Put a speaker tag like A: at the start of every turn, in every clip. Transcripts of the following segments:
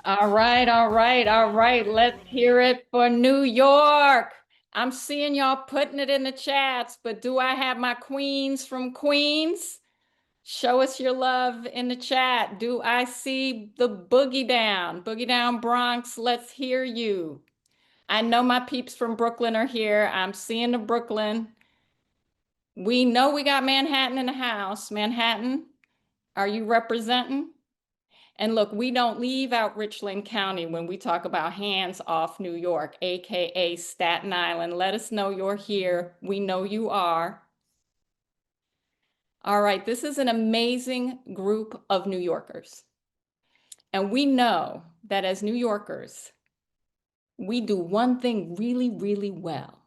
A: All right, all right, all right. Let's hear it for New York. I'm seeing y'all putting it in the chats, but do I have my queens from Queens? Show us your love in the chat. Do I see the Boogie Down? Boogie Down Bronx, let's hear you. I know my peeps from Brooklyn are here. I'm seeing the Brooklyn. We know we got Manhattan in the house. Manhattan, are you representing? And look, we don't leave out Richland County when we talk about hands off New York, AKA Staten Island. Let us know you're here. We know you are. All right, this is an amazing group of New Yorkers. And we know that as New Yorkers, we do one thing really, really well.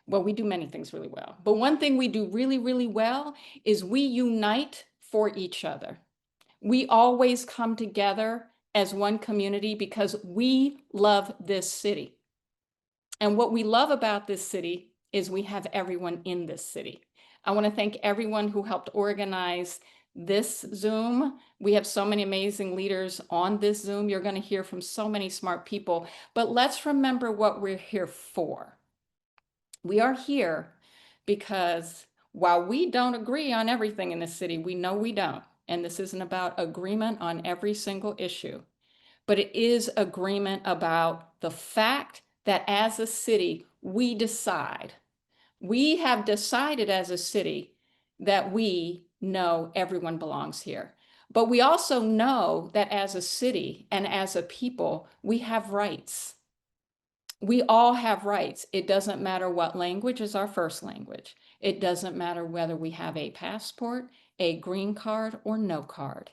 A: Well, we do many things really well, but one thing we do really, really well is we unite for each other. We always come together as one community because we love this city. And what we love about this city is we have everyone in this city. I want to thank everyone who helped organize this Zoom. We have so many amazing leaders on this Zoom. You're going to hear from so many smart people, but let's remember what we're here for. We are here because while we don't agree on everything in the city, we know we don't. And this isn't about agreement on every single issue, but it is agreement about the fact that as a city, we have decided as a city that we know everyone belongs here. But we also know that as a city and as a people, we have rights. We all have rights. It doesn't matter what language is our first language. It doesn't matter whether we have a passport, a green card, or no card.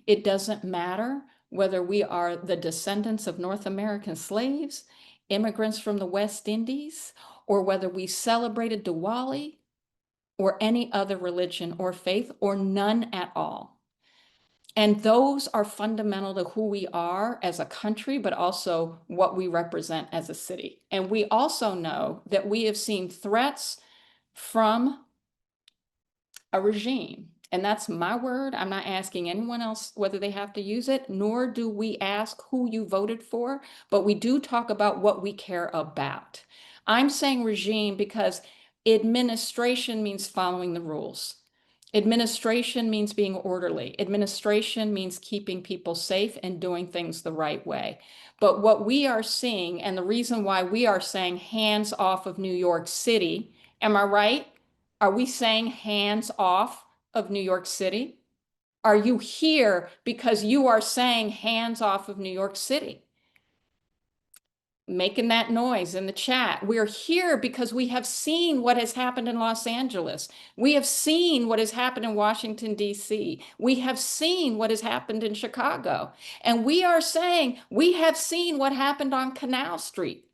A: It doesn't matter whether we are the descendants of North American slaves, immigrants from the West Indies, or whether we celebrated Diwali or any other religion or faith, or none at all. And those are fundamental to who we are as a country, but also what we represent as a city. And we also know that we have seen threats from a regime. And that's my word. I'm not asking anyone else whether they have to use it, nor do we ask who you voted for, but we do talk about what we care about. I'm saying regime because administration means following the rules. Administration means being orderly. Administration means keeping people safe and doing things the right way. But what we are seeing, and the reason why we are saying hands off of New York City, am I right? Are we saying hands off of New York City? Are you here because you are saying hands off of New York City? Making that noise in the chat. We're here because we have seen what has happened in Los Angeles. We have seen what has happened in Washington, D.C. We have seen what has happened in Chicago. And we are saying we have seen what happened on Canal Street.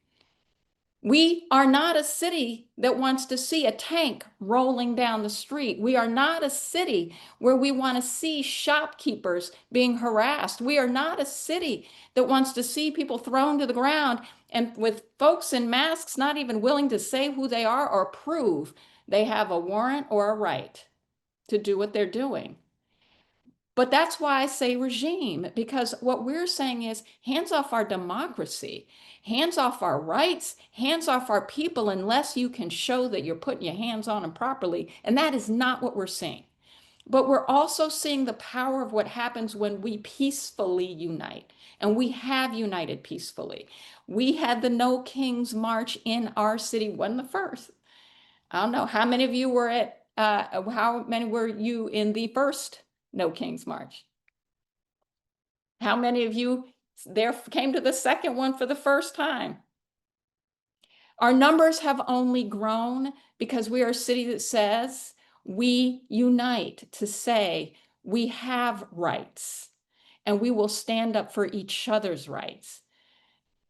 A: We are not a city that wants to see a tank rolling down the street. We are not a city where we want to see shopkeepers being harassed. We are not a city that wants to see people thrown to the ground and with folks in masks not even willing to say who they are or prove they have a warrant or a right to do what they're doing. But that's why I say regime, because what we're saying is hands off our democracy, hands off our rights, hands off our people, unless you can show that you're putting your hands on them properly. And that is not what we're seeing. But we're also seeing the power of what happens when we peacefully unite. And we have united peacefully. We had the No Kings March in our city, wasn't the first. I don't know how many of you were how many were you in the first No Kings March? How many of you there came to the second one for the first time? Our numbers have only grown because we are a city that says we unite to say we have rights and we will stand up for each other's rights.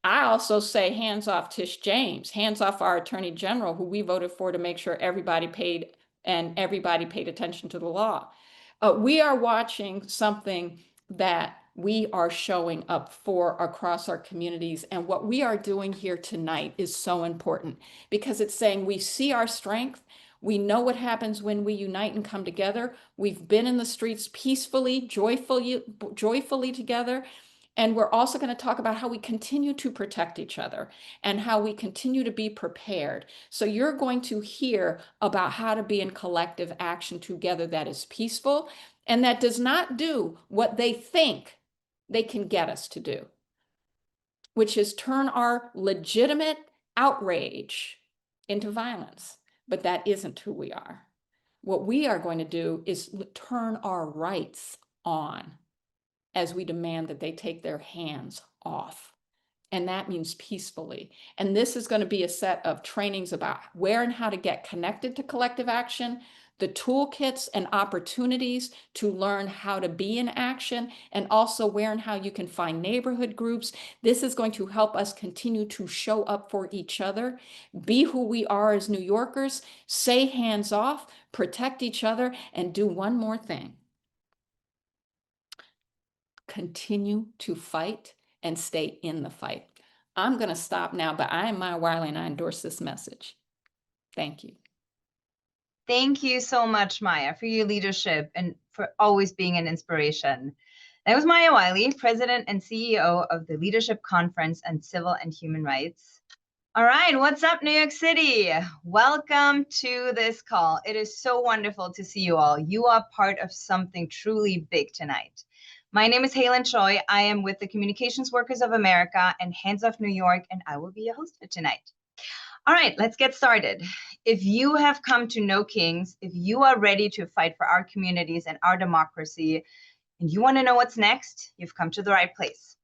A: I also say hands off Tish James, hands off our Attorney General, who we voted for to make sure everybody paid attention to the law. We are watching something that we are showing up for across our communities. And what we are doing here tonight is so important because it's saying we see our strength. We know what happens when we unite and come together. We've been in the streets peacefully, joyfully together. And we're also going to talk about how we continue to protect each other and how we continue to be prepared. So you're going to hear about how to be in collective action together that is peaceful and that does not do what they think they can get us to do, which is turn our legitimate outrage into violence. But that isn't who we are. What we are going to do is turn our rights on as we demand that they take their hands off. And that means peacefully. And this is going to be a set of trainings about where and how to get connected to collective action, the toolkits and opportunities to learn how to be in action, and also where and how you can find neighborhood groups. This is going to help us continue to show up for each other, be who we are as New Yorkers, say hands off, protect each other, and do one more thing. Continue to fight and stay in the fight. I'm going to stop now, but I am Maya Wiley and I endorse this message. Thank you.
B: Thank you so much, Maya, for your leadership and for always being an inspiration. That was Maya Wiley, President and CEO of the Leadership Conference on Civil and Human Rights. All right, what's up, New York City? Welcome to this call. It is so wonderful to see you all. You are part of something truly big tonight. My name is Helen Choi. I am with the Communications Workers of America and Hands Off New York, and I will be your host for tonight. All right, let's get started. If you have come to know Kings, if you are ready to fight for our communities and our democracy, and you want to know what's next, you've come to the right place.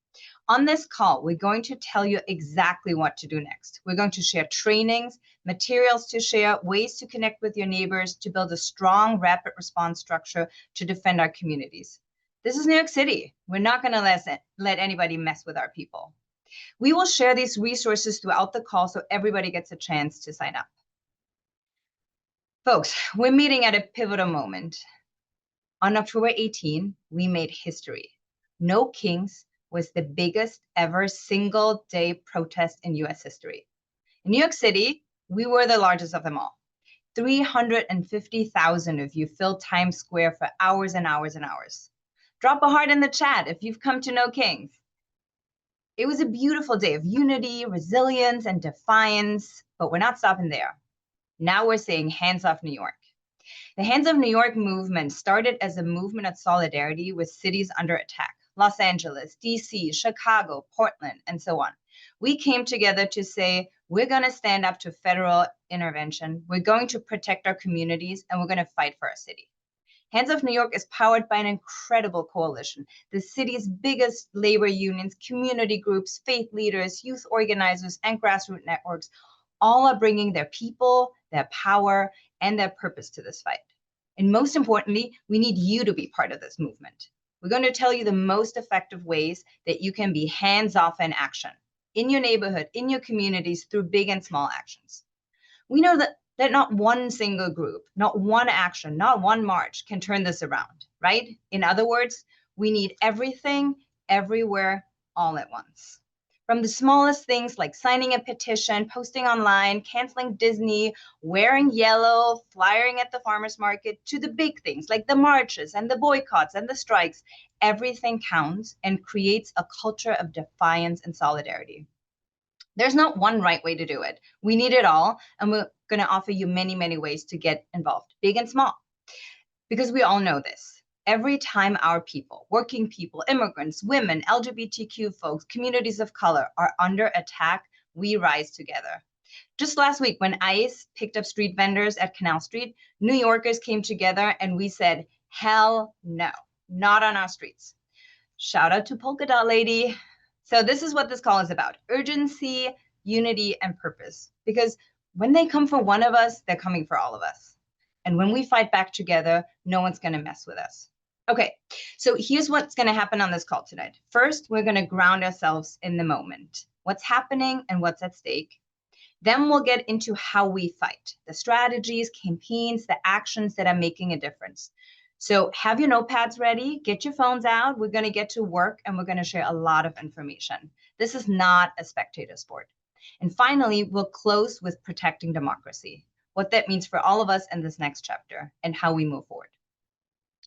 B: On this call, we're going to tell you exactly what to do next. We're going to share trainings, materials to share, ways to connect with your neighbors, to build a strong rapid response structure to defend our communities. This is New York City. We're not going to let anybody mess with our people. We will share these resources throughout the call so everybody gets a chance to sign up. Folks, we're meeting at a pivotal moment. On October 18, we made history. No Kings was the biggest ever single day protest in US history. In New York City, we were the largest of them all. 350,000 of you filled Times Square for hours and hours and hours. Drop a heart in the chat if you've come to know Kings. It was a beautiful day of unity, resilience, and defiance, but we're not stopping there. Now we're saying hands off New York. The Hands Off New York movement started as a movement of solidarity with cities under attack. Los Angeles, DC, Chicago, Portland, and so on. We came together to say, we're going to stand up to federal intervention. We're going to protect our communities, and we're going to fight for our city. Hands Off New York is powered by an incredible coalition. The city's biggest labor unions, community groups, faith leaders, youth organizers, and grassroots networks all are bringing their people, their power, and their purpose to this fight. And most importantly, we need you to be part of this movement. We're going to tell you the most effective ways that you can be hands off in action in your neighborhood, in your communities, through big and small actions. We know that not one single group, not one action, not one march can turn this around, right? In other words, we need everything, everywhere, all at once. From the smallest things like signing a petition, posting online, canceling Disney, wearing yellow, flyering at the farmer's market, to the big things like the marches and the boycotts and the strikes, everything counts and creates a culture of defiance and solidarity. There's not one right way to do it. We need it all, and we're going to offer you many, many ways to get involved, big and small, because we all know this. Every time our people, working people, immigrants, women, LGBTQ folks, communities of color are under attack, we rise together. Just last week, when ICE picked up street vendors at Canal Street, New Yorkers came together and we said, hell no, not on our streets. Shout out to Polka Dot Lady. So this is what this call is about: urgency, unity, and purpose. Because when they come for one of us, they're coming for all of us. And when we fight back together, no one's going to mess with us. Okay, so here's what's going to happen on this call tonight. First, we're going to ground ourselves in the moment. What's happening and what's at stake. Then we'll get into how we fight, the strategies, campaigns, the actions that are making a difference. So have your notepads ready, get your phones out. We're going to get to work and we're going to share a lot of information. This is not a spectator sport. And finally, we'll close with protecting democracy, what that means for all of us in this next chapter and how we move forward.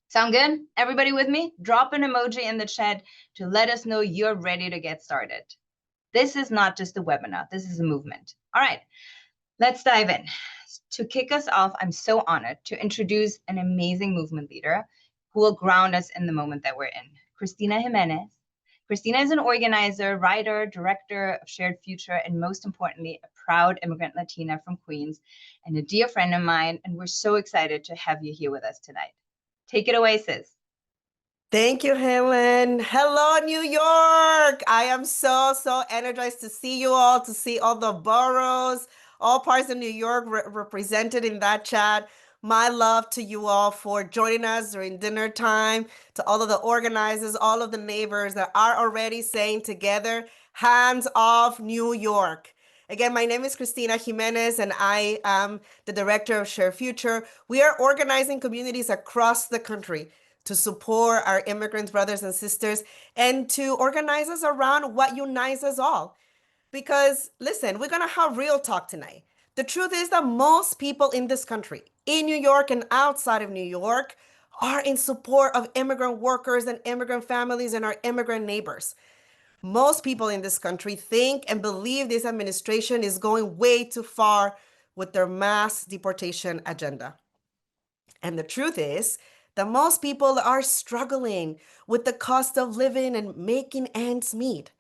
B: Sound good? Everybody with me? Drop an emoji in the chat to let us know you're ready to get started. This is not just a webinar, this is a movement. All right, let's dive in. To kick us off, I'm so honored to introduce an amazing movement leader who will ground us in the moment that we're in, Cristina Jimenez. Cristina is an organizer, writer, director of Shared Future, and most importantly, a proud immigrant Latina from Queens and a dear friend of mine, and we're so excited to have you here with us tonight. Take it away, sis.
C: Thank you, Helen. Hello, New York. I am so energized to see you all, to see all the boroughs, all parts of New York represented in that chat. My love to you all for joining us during dinner time, to all of the organizers, all of the neighbors that are already saying together, hands off New York. Again, my name is Cristina Jimenez, and I am the director of Share Future. We are organizing communities across the country to support our immigrant brothers and sisters and to organize us around what unites us all. Because listen, we're gonna have real talk tonight. The truth is that most people in this country, in New York and outside of New York, are in support of immigrant workers and immigrant families and our immigrant neighbors. Most people in this country think and believe this administration is going way too far with their mass deportation agenda. And the truth is that most people are struggling with the cost of living and making ends meet.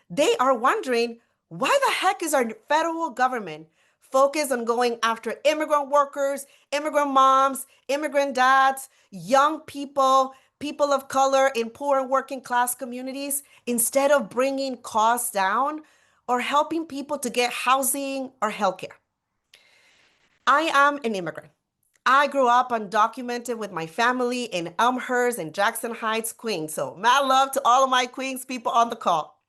C: They are wondering, why the heck is our federal government focused on going after immigrant workers, immigrant moms, immigrant dads, young people, people of color in poor and working class communities, instead of bringing costs down or helping people to get housing or healthcare? I am an immigrant. I grew up undocumented with my family in Elmhurst and Jackson Heights, Queens. So mad love to all of my Queens people on the call.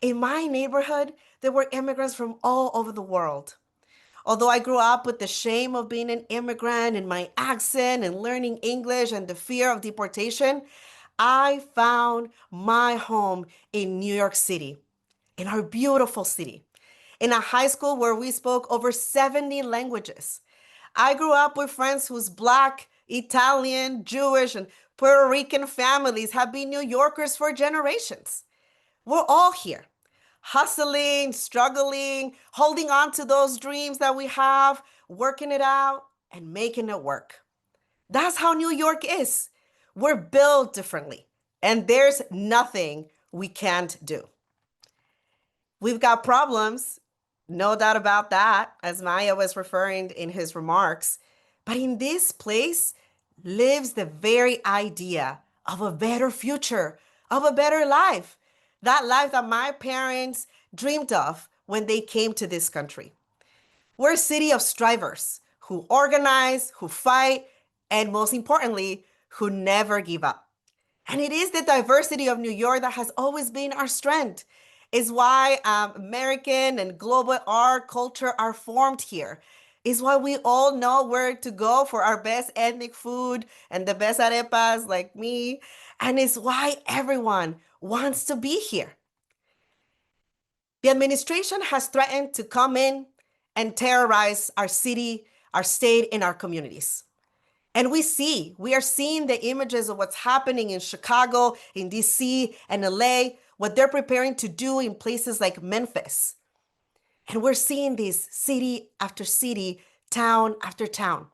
C: In my neighborhood, there were immigrants from all over the world. Although I grew up with the shame of being an immigrant and my accent and learning English and the fear of deportation, I found my home in New York City, in our beautiful city, in a high school where we spoke over 70 languages. I grew up with friends whose Black, Italian, Jewish, and Puerto Rican families have been New Yorkers for generations. We're all here, hustling, struggling, holding on to those dreams that we have, working it out, and making it work. That's how New York is. We're built differently, and there's nothing we can't do. We've got problems, no doubt about that, as Maya was referring in his remarks. But in this place lives the very idea of a better future, of a better life. That life that my parents dreamed of when they came to this country. We're a city of strivers who organize, who fight, and most importantly, who never give up. And it is the diversity of New York that has always been our strength. It's why American and global art, culture are formed here. It's why we all know where to go for our best ethnic food and the best arepas like me. And it's why everyone wants to be here. The administration has threatened to come in and terrorize our city, our state, and our communities. And we are seeing the images of what's happening in Chicago, in DC, and LA, what they're preparing to do in places like Memphis. And we're seeing this city after city, town after town.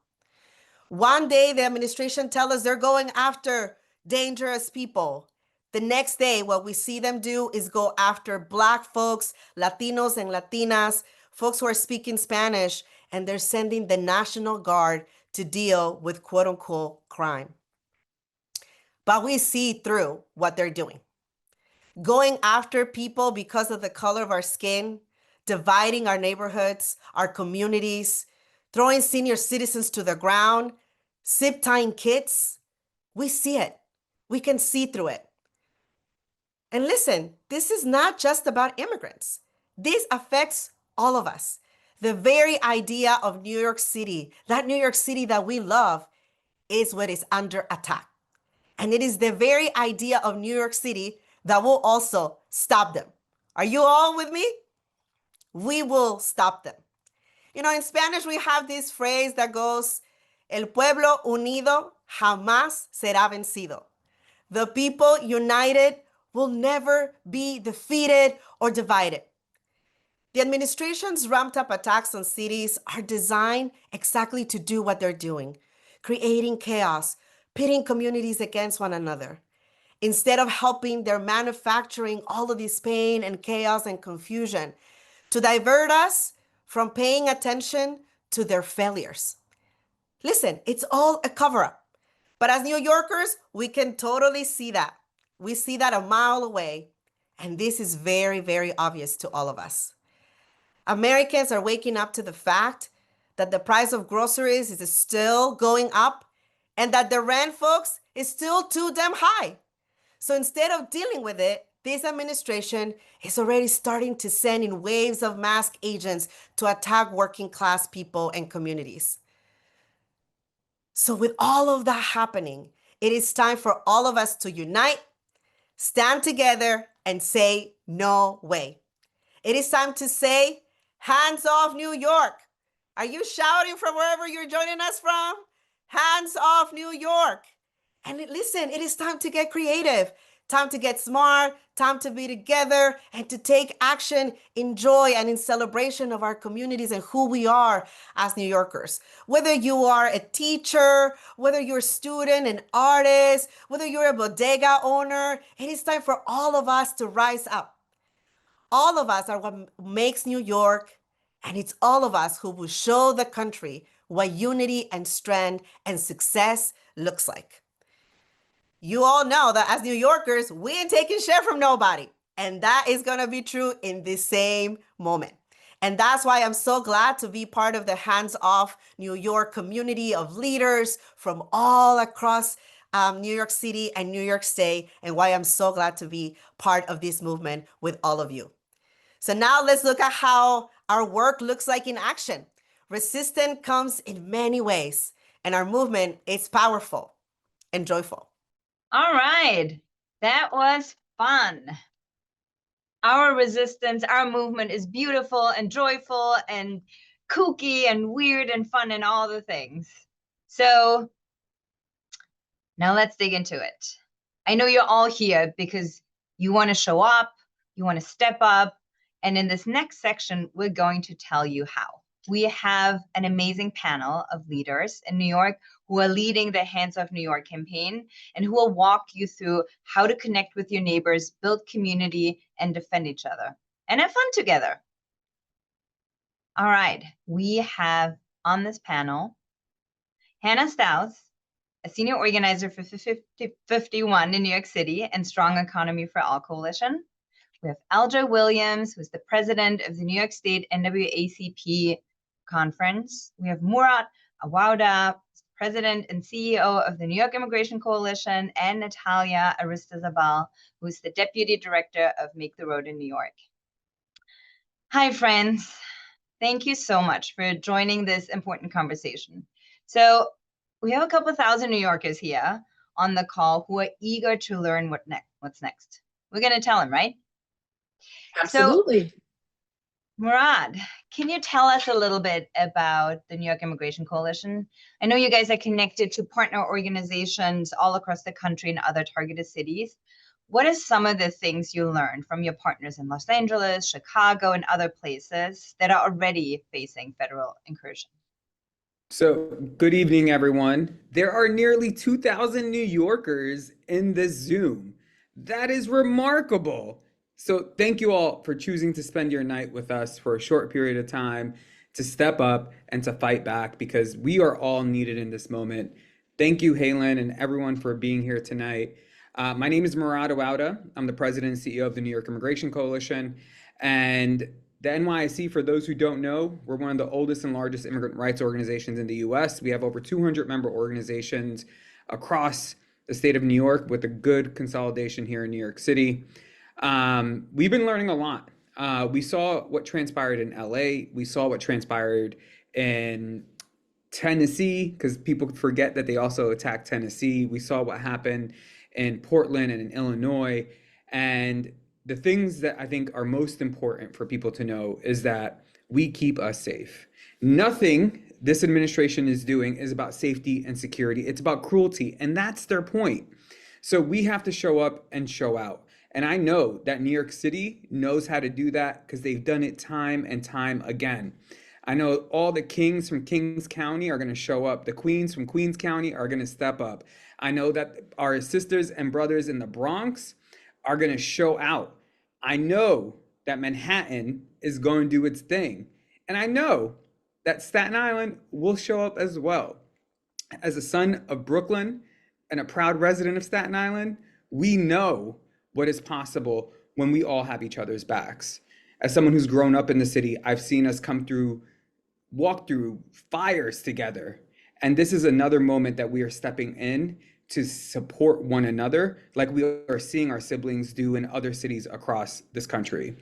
C: One day, the administration tells us they're going after dangerous people. The next day, what we see them do is go after Black folks, Latinos and Latinas, folks who are speaking Spanish, and they're sending the National Guard to deal with quote unquote crime. But we see through what they're doing. Going after people because of the color of our skin, dividing our neighborhoods, our communities, throwing senior citizens to the ground, zip tying kids. We see it. We can see through it. And listen, this is not just about immigrants. This affects all of us. The very idea of New York City, that New York City that we love, is what is under attack. And it is the very idea of New York City that will also stop them. Are you all with me? We will stop them. You know, in Spanish, we have this phrase that goes, el pueblo unido jamás será vencido. The people united will never be defeated or divided. The administration's ramped up attacks on cities are designed exactly to do what they're doing, creating chaos, pitting communities against one another. Instead of helping, they're manufacturing all of this pain and chaos and confusion to divert us from paying attention to their failures. Listen, it's all a cover up. But as New Yorkers, we can totally see that. We see that a mile away. And this is very, very obvious to all of us. Americans are waking up to the fact that the price of groceries is still going up and that the rent, folks, is still too damn high. So instead of dealing with it, this administration is already starting to send in waves of masked agents to attack working class people and communities. So with all of that happening, it is time for all of us to unite, stand together, and say, no way. It is time to say, hands off New York. Are you shouting from wherever you're joining us from? Hands off New York. And listen, it is time to get creative, time to get smart, time to be together and to take action in joy and in celebration of our communities and who we are as New Yorkers. Whether you are a teacher, whether you're a student, an artist, whether you're a bodega owner, it is time for all of us to rise up. All of us are what makes New York, and it's all of us who will show the country what unity and strength and success looks like. You all know that as New Yorkers, we ain't taking shit from nobody. And that is going to be true in the same moment. And that's why I'm so glad to be part of the Hands Off New York community of leaders from all across New York City and New York State, and why I'm so glad to be part of this movement with all of you. So now let's look at how our work looks like in action. Resistance comes in many ways, and our movement is powerful and joyful.
B: All right, that was fun. Our resistance, our movement is beautiful and joyful and kooky and weird and fun and all the things. So now let's dig into it. I know you're all here because you want to show up, you want to step up, and in this next section, we're going to tell you how. We have an amazing panel of leaders in New York who are leading the Hands Off New York campaign and who will walk you through how to connect with your neighbors, build community, and defend each other, and have fun together. All right, we have on this panel, Hannah Staus, a senior organizer for 51 in New York City and Strong Economy for All Coalition. We have Alja Williams, who's the president of the New York State NAACP conference. We have Murat Awauda, president and CEO of the New York Immigration Coalition, and Natalia Aristizabal, who's the deputy director of Make the Road in New York. Hi, friends. Thank you so much for joining this important conversation. So we have a couple thousand New Yorkers here on the call who are eager to learn what's next. We're going to tell them, right?
D: Absolutely.
B: So, Murad, can you tell us a little bit about the New York Immigration Coalition? I know you guys are connected to partner organizations all across the country and other targeted cities. What are some of the things you learned from your partners in Los Angeles, Chicago, and other places that are already facing federal incursion?
D: So, good evening, everyone. There are nearly 2,000 New Yorkers in this Zoom. That is remarkable. So thank you all for choosing to spend your night with us for a short period of time to step up and to fight back, because we are all needed in this moment. Thank you, Halen, and everyone for being here tonight. My name is Murat Awauda. I'm the president and CEO of the New York Immigration Coalition. And the NYC, for those who don't know, we're one of the oldest and largest immigrant rights organizations in the US. We have over 200 member organizations across the state of New York, with a good consolidation here in New York City. We've been learning a lot. We saw what transpired in LA. We saw what transpired in Tennessee, because people forget that they also attacked Tennessee. We saw what happened in Portland and in Illinois. And the things that I think are most important for people to know is that we keep us safe. Nothing this administration is doing is about safety and security. It's about cruelty, and that's their point. So we have to show up and show out. And I know that New York City knows how to do that because they've done it time and time again. I know all the kings from Kings County are going to show up. The queens from Queens County are going to step up. I know that our sisters and brothers in the Bronx are going to show out. I know that Manhattan is going to do its thing. And I know that Staten Island will show up as well. As a son of Brooklyn and a proud resident of Staten Island, we know what is possible when we all have each other's backs. As someone who's grown up in the city, I've seen us walk through fires together. And this is another moment that we are stepping in to support one another, like we are seeing our siblings do in other cities across this country.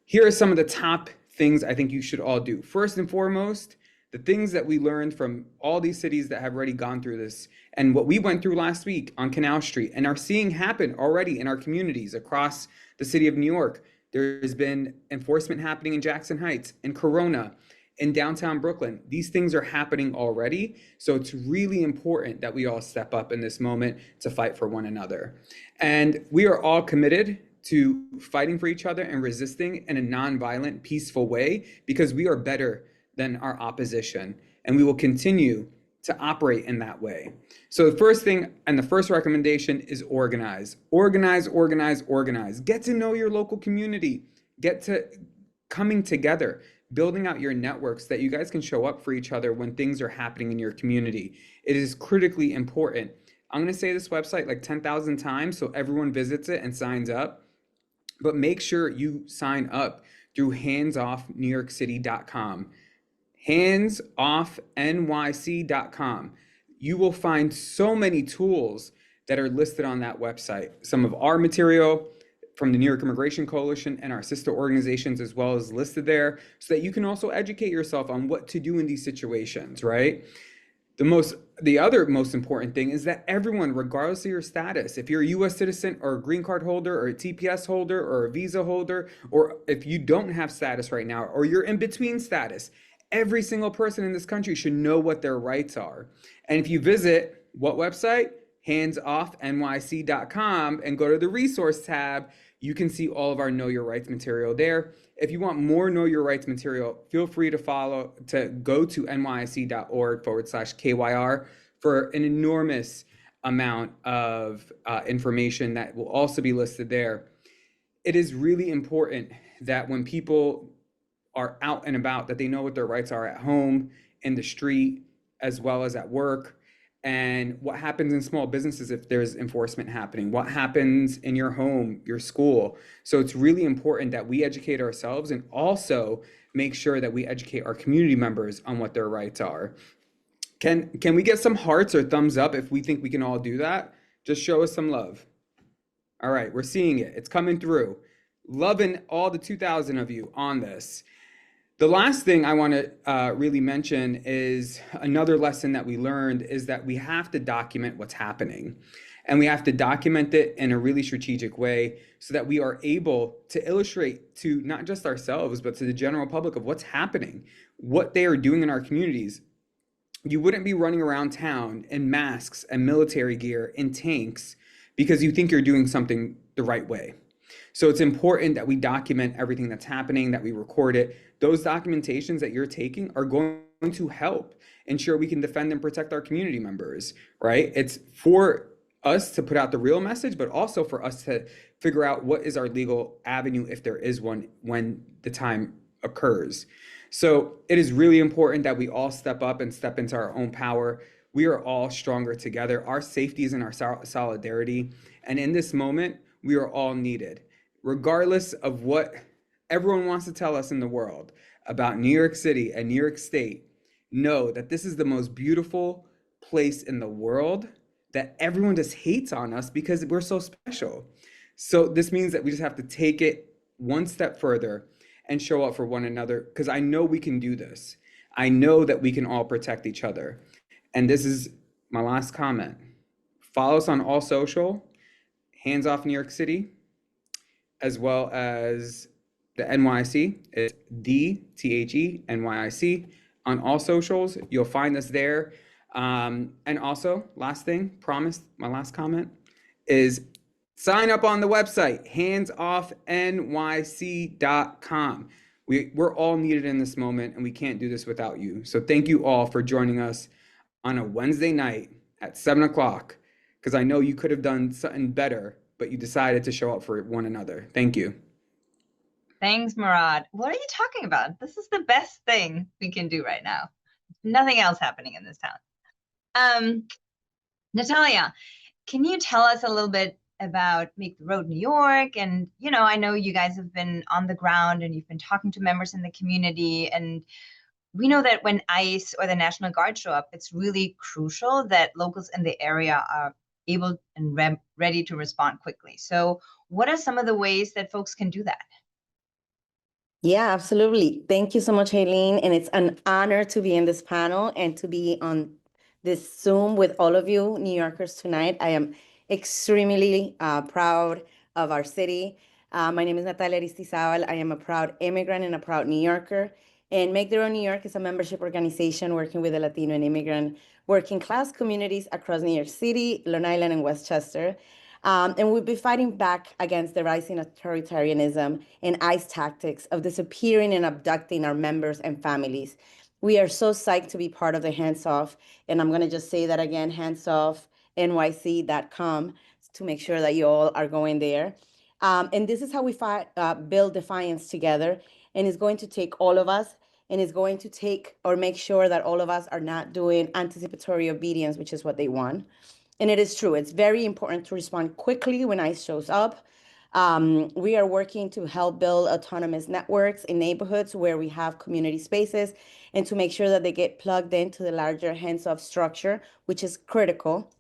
D: Here are some of the top things I think you should all do. First and foremost, the things that we learned from all these cities that have already gone through this and what we went through last week on Canal Street and are seeing happen already in our communities across the city of New York. There's been enforcement happening in Jackson Heights, in Corona, in downtown Brooklyn. These things are happening already. So it's really important that we all step up in this moment to fight for one another. And we are all committed to fighting for each other and resisting in a nonviolent, peaceful way, because we are better than our opposition. And we will continue to operate in that way. So the first thing and the first recommendation is organize. Organize, organize, organize. Get to know your local community. Get to coming together, building out your networks that you guys can show up for each other when things are happening in your community. It is critically important. I'm going to say this website like 10,000 times so everyone visits it and signs up. But make sure you sign up through handsoffnewyorkcity.com. handsoffnyc.com. You will find so many tools that are listed on that website. Some of our material from the New York Immigration Coalition and our sister organizations as well is listed there, so that you can also educate yourself on what to do in these situations, right? The other most important thing is that everyone, regardless of your status, if you're a US citizen or a green card holder or a TPS holder or a visa holder, or if you don't have status right now, or you're in between status, every single person in this country should know what their rights are. And if you visit what website? handsoffnyc.com and go to the resource tab, you can see all of our Know Your Rights material there. If you want more Know Your Rights material, feel free to go to nyc.org/KYR for an enormous amount of information that will also be listed there. It is really important that when people are out and about, that they know what their rights are at home, in the street, as well as at work. And what happens in small businesses if there's enforcement happening, what happens in your home, your school. So it's really important that we educate ourselves and also make sure that we educate our community members on what their rights are. Can we get some hearts or thumbs up if we think we can all do that? Just show us some love. All right, we're seeing it. It's coming through. Loving all the 2,000 of you on this. The last thing I want to really mention is another lesson that we learned is that we have to document what's happening. And we have to document it in a really strategic way so that we are able to illustrate to not just ourselves, but to the general public of what's happening, what they are doing in our communities. You wouldn't be running around town in masks and military gear in tanks because you think you're doing something the right way. So it's important that we document everything that's happening, that we record it. Those documentations that you're taking are going to help ensure we can defend and protect our community members, right? It's for us to put out the real message, but also for us to figure out what is our legal avenue, if there is one, when the time occurs. So it is really important that we all step up and step into our own power. We are all stronger together. Our safety is in our solidarity. And in this moment, we are all needed. Regardless of what everyone wants to tell us in the world about New York City and New York State, know that this is the most beautiful place in the world, that everyone just hates on us because we're so special. So this means that we just have to take it one step further and show up for one another, because I know we can do this. I know that we can all protect each other. And this is my last comment. Follow us on all social, Hands Off New York City, as well as the NYC. It's the THE NYIC on all socials. You'll find us there. And also, last thing, promise, my last comment is sign up on the website, handsoffnyc.com. We're all needed in this moment, and we can't do this without you. So thank you all for joining us on a Wednesday night at 7 o'clock, because I know you could have done something better, but you decided to show up for one another. Thank you.
B: Thanks, Murad. What are you talking about? This is the best thing we can do right now. Nothing else happening in this town. Natalia, can you tell us a little bit about Make the Road New York? And, you know, I know you guys have been on the ground and you've been talking to members in the community. And we know that when ICE or the National Guard show up, it's really crucial that locals in the area are able and ready to respond quickly. So what are some of the ways that folks can do that?
E: Yeah, absolutely. Thank you so much, Aileen. And it's an honor to be in this panel and to be on this Zoom with all of you New Yorkers tonight. I am extremely proud of our city. My name is Natalia Aristizabal. I am a proud immigrant and a proud New Yorker. And Make Their Own New York is a membership organization working with the Latino and immigrant working class communities across New York City, Long Island, and Westchester. And we'll be fighting back against the rising authoritarianism and ICE tactics of disappearing and abducting our members and families. We are so psyched to be part of the Hands Off, and I'm going to just say that again, handsoffnyc.com, to make sure that you all are going there. And this is how we build defiance together, and it's going to take all of us, and it's going to take or make sure that all of us are not doing anticipatory obedience, which is what they want. And it is true. It's very important to respond quickly when ICE shows up. We are working to help build autonomous networks in neighborhoods where we have community spaces and to make sure that they get plugged into the larger hands-off structure, which is critical.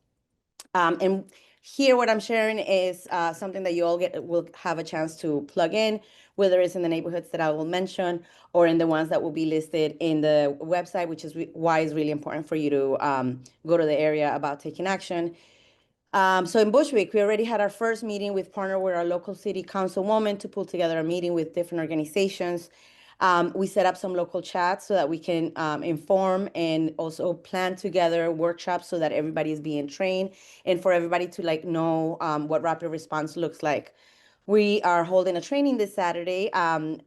E: And here, what I'm sharing is something that you all will have a chance to plug in, whether it's in the neighborhoods that I will mention or in the ones that will be listed in the website, which is why it's really important for you to go to the area about taking action. So in Bushwick, we already had our first meeting with our local city councilwoman to pull together a meeting with different organizations. We set up some local chats so that we can inform and also plan together workshops so that everybody is being trained and for everybody to know what rapid response looks like. We are holding a training this Saturday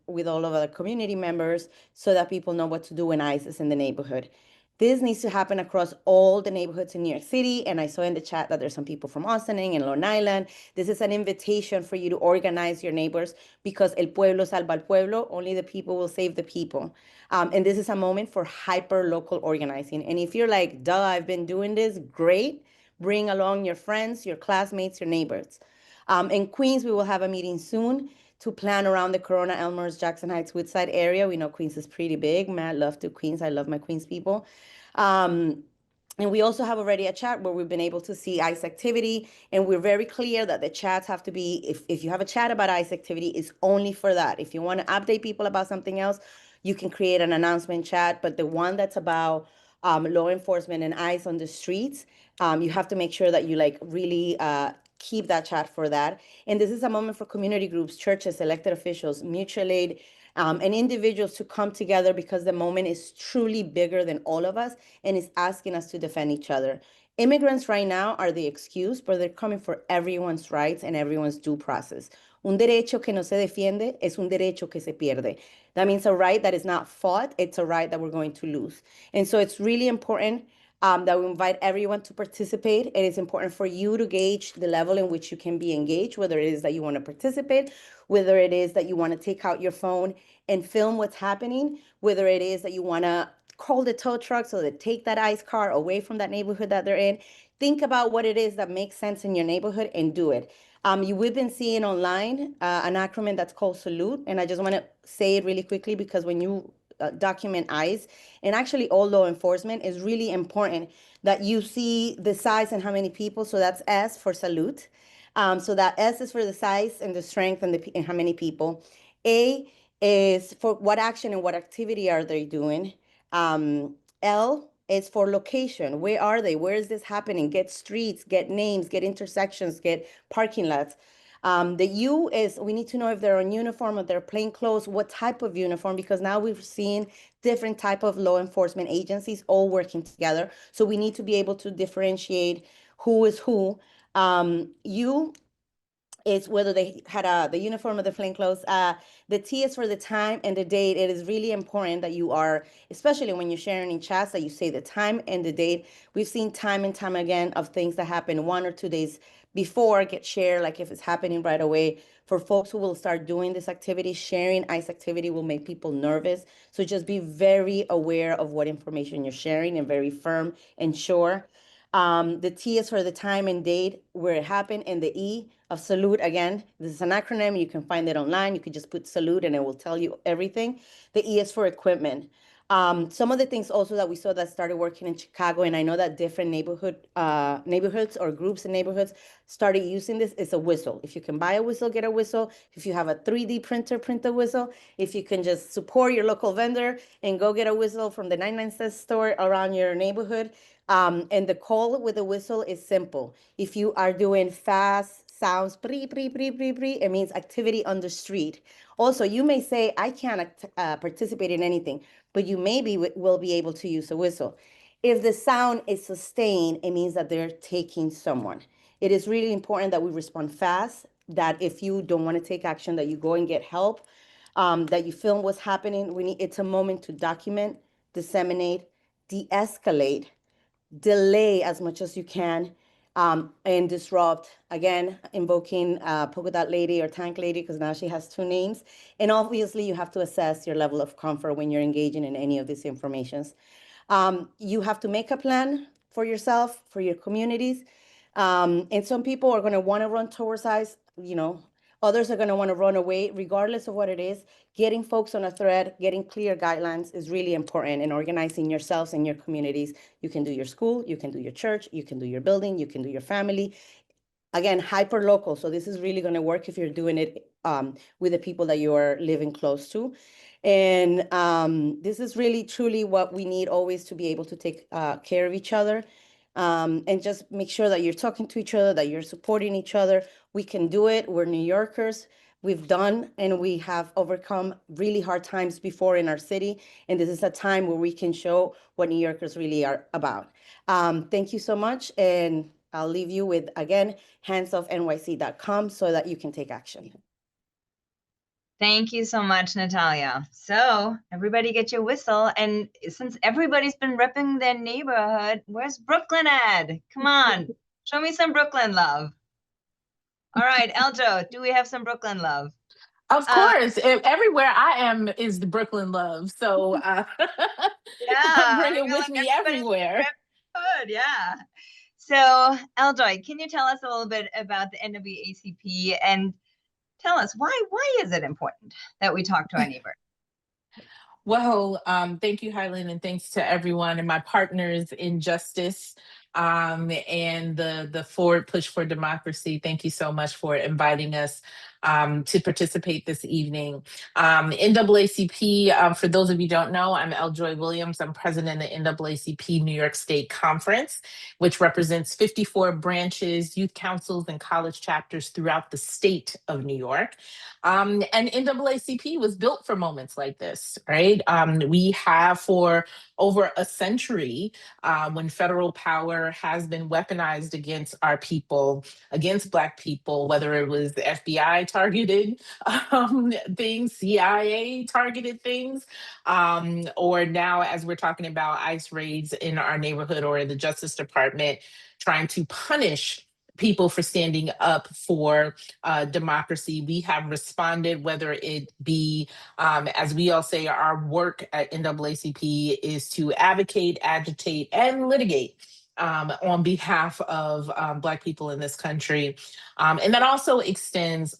E: with all of our community members so that people know what to do when ICE is in the neighborhood. This needs to happen across all the neighborhoods in New York City. And I saw in the chat that there's some people from Ossining and Long Island. This is an invitation for you to organize your neighbors because el pueblo salva al pueblo, only the people will save the people. And this is a moment for hyper local organizing. And if you're like, duh, I've been doing this, great. Bring along your friends, your classmates, your neighbors. In Queens, we will have a meeting soon to plan around the Corona, Elmhurst, Jackson Heights, Woodside area. We know Queens is pretty big. Mad love to Queens. I love my Queens people. And we also have already a chat where we've been able to see ICE activity. And we're very clear that the chats have to be, if you have a chat about ICE activity, it's only for that. If you want to update people about something else, you can create an announcement chat. But the one that's about law enforcement and ICE on the streets, you have to make sure that you really keep that chat for that. And this is a moment for community groups, churches, elected officials, mutual aid, and individuals to come together because the moment is truly bigger than all of us and is asking us to defend each other. Immigrants right now are the excuse, but they're coming for everyone's rights and everyone's due process. Un derecho que no se defiende es un derecho que se pierde. That means a right that is not fought, it's a right that we're going to lose. And so it's really important that we invite everyone to participate. It is important for you to gauge the level in which you can be engaged, whether it is that you want to participate, whether it is that you want to take out your phone and film what's happening, whether it is that you want to call the tow truck so that take that ICE car away from that neighborhood that they're in. Think about what it is that makes sense in your neighborhood and do it. We've been seeing online an acronym that's called SALUTE, and I just want to say it really quickly because when you document ICE and actually all law enforcement, is really important that you see the size and how many people. So that's S for salute. So that S is for the size and the strength and how many people. A is for what action and what activity are they doing. L is for location. Where are they? Where is this happening? Get streets, get names, get intersections, get parking lots. The U is we need to know if they're in uniform or they're plain clothes, what type of uniform, because now we've seen different type of law enforcement agencies all working together. So we need to be able to differentiate who is who. U is whether they had the uniform or the plain clothes. The T is for the time and the date. It is really important that you are, especially when you're sharing in chats, that you say the time and the date. We've seen time and time again of things that happen 1 or 2 days before get shared, like if it's happening right away. For folks who will start doing this activity, sharing ICE activity will make people nervous. So just be very aware of what information you're sharing and very firm and sure. The T is for the time and date where it happened, and the E of salute, again, this is an acronym. You can find it online. You can just put salute and it will tell you everything. The E is for equipment. Some of the things also that we saw that started working in Chicago, and I know that different neighborhoods or groups in neighborhoods started using this, is a whistle. If you can buy a whistle, get a whistle. If you have a 3D printer, print a whistle. If you can just support your local vendor and go get a whistle from the 99-cent store around your neighborhood. And the call with the whistle is simple. If you are doing fast sounds, it means activity on the street. Also, you may say, I can't participate in anything, but you maybe will be able to use a whistle. If the sound is sustained, it means that they're taking someone. It is really important that we respond fast, that if you don't want to take action, that you go and get help, that you film what's happening. It's a moment to document, disseminate, de-escalate, delay as much as you can, and disrupt. Again, invoking polka dot lady or tank lady, because now she has 2 names. And obviously you have to assess your level of comfort when you're engaging in any of these informations. You have to make a plan for yourself, for your communities. And some people are going to want to run towards ICE, others are going to want to run away. Regardless of what it is, getting folks on a thread, getting clear guidelines is really important in organizing yourselves and your communities. You can do your school, you can do your church, you can do your building, you can do your family. Again, hyper local. So this is really going to work if you're doing it with the people that you are living close to. And this is really, truly what we need always to be able to take care of each other. And just make sure that you're talking to each other, that you're supporting each other. We can do it. We're New Yorkers. We've done and we have overcome really hard times before in our city. And this is a time where we can show what New Yorkers really are about. Thank you so much. And I'll leave you with, again, handsoffnyc.com so that you can take action.
B: Thank you so much, Natalia. So everybody get your whistle. And since everybody's been repping their neighborhood, where's Brooklyn at? Come on, show me some Brooklyn love. All right, Eljo, do we have some Brooklyn love?
F: Of course, everywhere I am is the Brooklyn love. So
B: Yeah,
F: I bring it with
B: like
F: me everywhere.
B: Good, yeah. So, Eljoy, can you tell us a little bit about the NWACP and tell us why is it important that we talk to our neighbor?
F: Well, thank you, Hyland, and thanks to everyone and my partners in justice and the Forward Push for Democracy. Thank you so much for inviting us to participate this evening. NAACP, for those of you who don't know, I'm Eljoy Williams. I'm president of the NAACP New York State Conference, which represents 54 branches, youth councils, and college chapters throughout the state of New York. And NAACP was built for moments like this, right? We have for over a century, when federal power has been weaponized against our people, against Black people, whether it was the FBI targeted things, CIA targeted things, or now as we're talking about ICE raids in our neighborhood or in the Justice Department, trying to punish people for standing up for democracy. We have responded, whether it be, as we all say, our work at NAACP is to advocate, agitate, and litigate on behalf of Black people in this country. And that also extends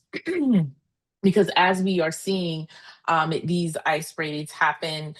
F: because as we are seeing these ice raids happen,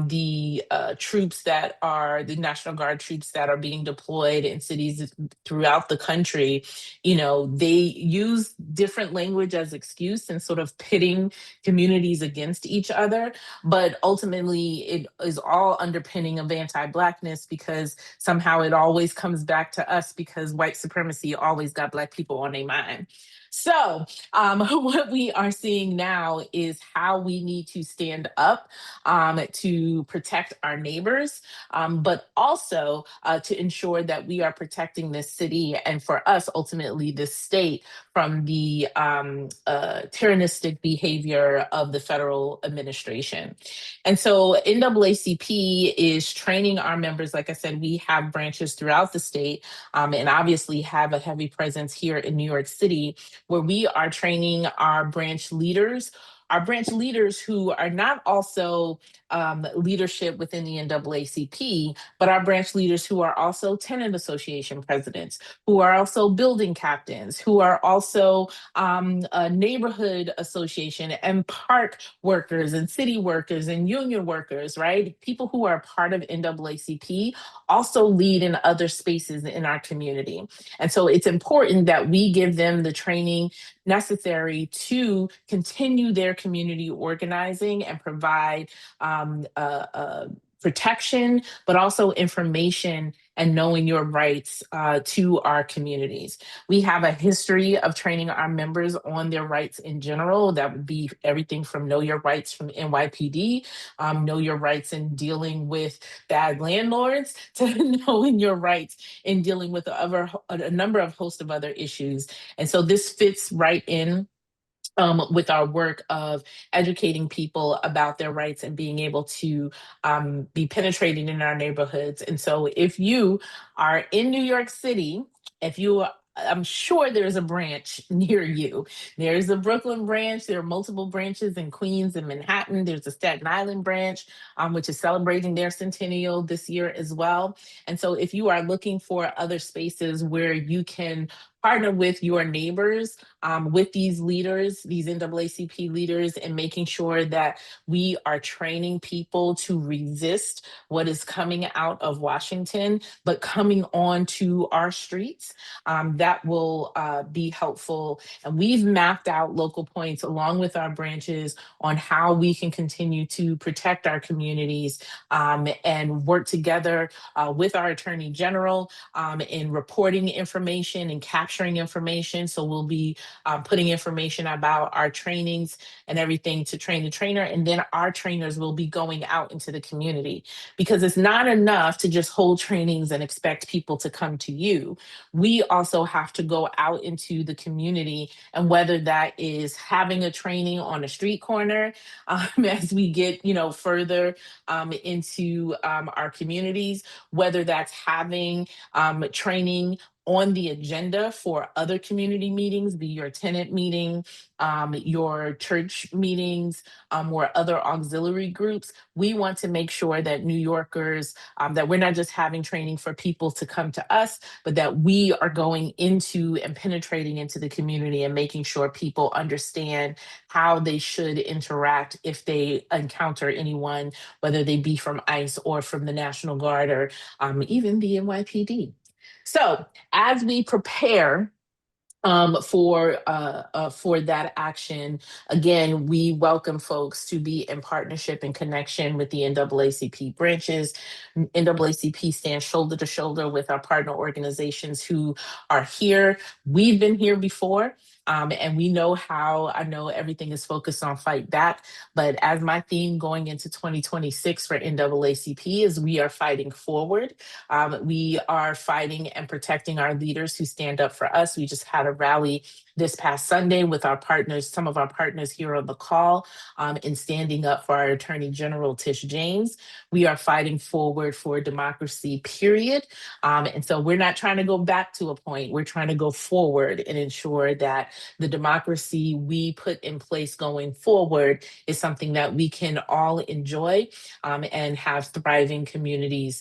F: the troops that are the National Guard troops that are being deployed in cities throughout the country, you know, they use different language as excuse and sort of pitting communities against each other. But ultimately, it is all underpinning of anti-Blackness, because somehow it always comes back to us, because white supremacy always got Black people on their mind. So what we are seeing now is how we need to stand up to protect our neighbors, but also to ensure that we are protecting this city, and for us, ultimately, this state, from the tyrannistic behavior of the federal administration. And so NAACP is training our members. Like I said, we have branches throughout the state, and obviously have a heavy presence here in New York City, where we are training our branch leaders who are not also leadership within the NAACP, but our branch leaders who are also tenant association presidents, who are also building captains, who are also neighborhood association and park workers and city workers and union workers, right? People who are part of NAACP also lead in other spaces in our community. And so it's important that we give them the training necessary to continue their community organizing and provide protection, but also information and knowing your rights to our communities. We have a history of training our members on their rights in general. That would be everything from know your rights from NYPD, know your rights in dealing with bad landlords, to knowing your rights in dealing with a number of host of other issues. And so this fits right in with our work of educating people about their rights and being able to be penetrated in our neighborhoods. And so if you are in New York City, I'm sure there's a branch near you. There's a Brooklyn branch. There are multiple branches in Queens and Manhattan. There's a Staten Island branch, which is celebrating their centennial this year as well. And so if you are looking for other spaces where you can partner with your neighbors, with these leaders, these NAACP leaders, and making sure that we are training people to resist what is coming out of Washington, but coming on to our streets, that will be helpful. And we've mapped out local points along with our branches on how we can continue to protect our communities, and work together with our Attorney General in reporting information and capturing information. So we'll be putting information about our trainings and everything to train the trainer. And then our trainers will be going out into the community, because it's not enough to just hold trainings and expect people to come to you. We also have to go out into the community, and whether that is having a training on a street corner, as we get, further into our communities, whether that's having training on the agenda for other community meetings, be your tenant meeting, your church meetings, or other auxiliary groups. We want to make sure that New Yorkers, that we're not just having training for people to come to us, but that we are going into and penetrating into the community and making sure people understand how they should interact if they encounter anyone, whether they be from ICE or from the National Guard, or even the NYPD. So as we prepare for that action, again, we welcome folks to be in partnership and connection with the NAACP branches. NAACP stands shoulder to shoulder with our partner organizations who are here. We've been here before. And we know how, I know everything is focused on fight back, but as my theme going into 2026 for NAACP is we are fighting forward. We are fighting and protecting our leaders who stand up for us. We just had a rally this past Sunday with our partners, some of our partners here on the call, in standing up for our Attorney General, Tish James. We are fighting forward for democracy, period. And so we're not trying to go back to a point. We're trying to go forward and ensure that the democracy we put in place going forward is something that we can all enjoy, and have thriving communities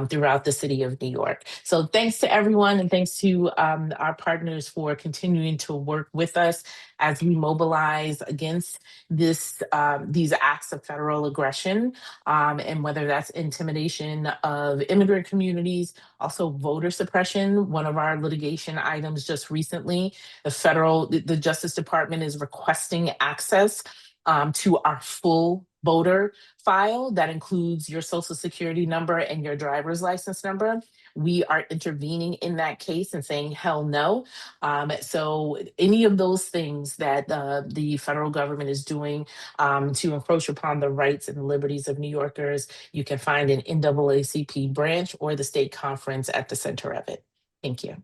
F: throughout the city of New York. So thanks to everyone, and thanks to our partners for continuing to to work with us as we mobilize against these acts of federal aggression, and whether that's intimidation of immigrant communities, also voter suppression. One of our litigation items just recently, the Justice Department is requesting access to our full voter file that includes your social security number and your driver's license number. We are intervening in that case and saying, hell no. So any of those things that the federal government is doing to encroach upon the rights and liberties of New Yorkers, you can find an NAACP branch or the state conference at the center of it. Thank you.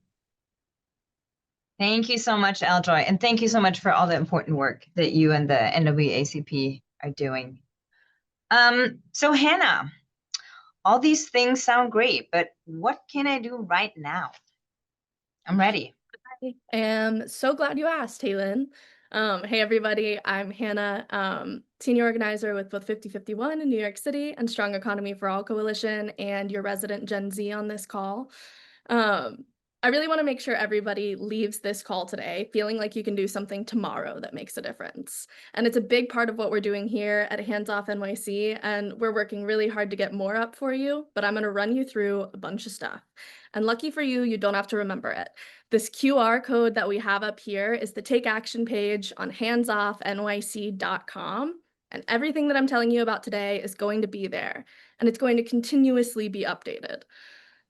B: Thank you so much, Eljoy. And thank you so much for all the important work that you and the NAACP are doing. So Hannah, all these things sound great, but what can I do right now? I'm ready.
G: I am so glad you asked, Taylin. Hey, everybody, I'm Hannah, senior organizer with both 5051 in New York City and Strong Economy for All Coalition, and your resident Gen Z on this call. I really want to make sure everybody leaves this call today feeling like you can do something tomorrow that makes a difference. And it's a big part of what we're doing here at Hands Off NYC, and we're working really hard to get more up for you, but I'm going to run you through a bunch of stuff. And lucky for you, you don't have to remember it. This QR code that we have up here is the Take Action page on handsoffnyc.com. And everything that I'm telling you about today is going to be there, and it's going to continuously be updated.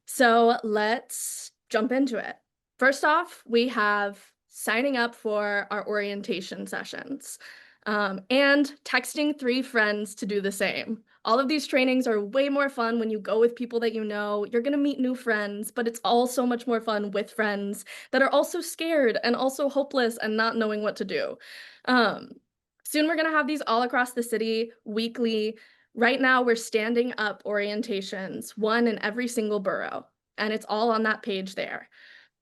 G: So let's jump into it. First off, we have signing up for our orientation sessions and texting 3 friends to do the same. All of these trainings are way more fun when you go with people that you know. You're going to meet new friends, but it's all so much more fun with friends that are also scared and also hopeless and not knowing what to do. Soon we're going to have these all across the city weekly. Right now we're standing up orientations, one in every single borough, and it's all on that page there.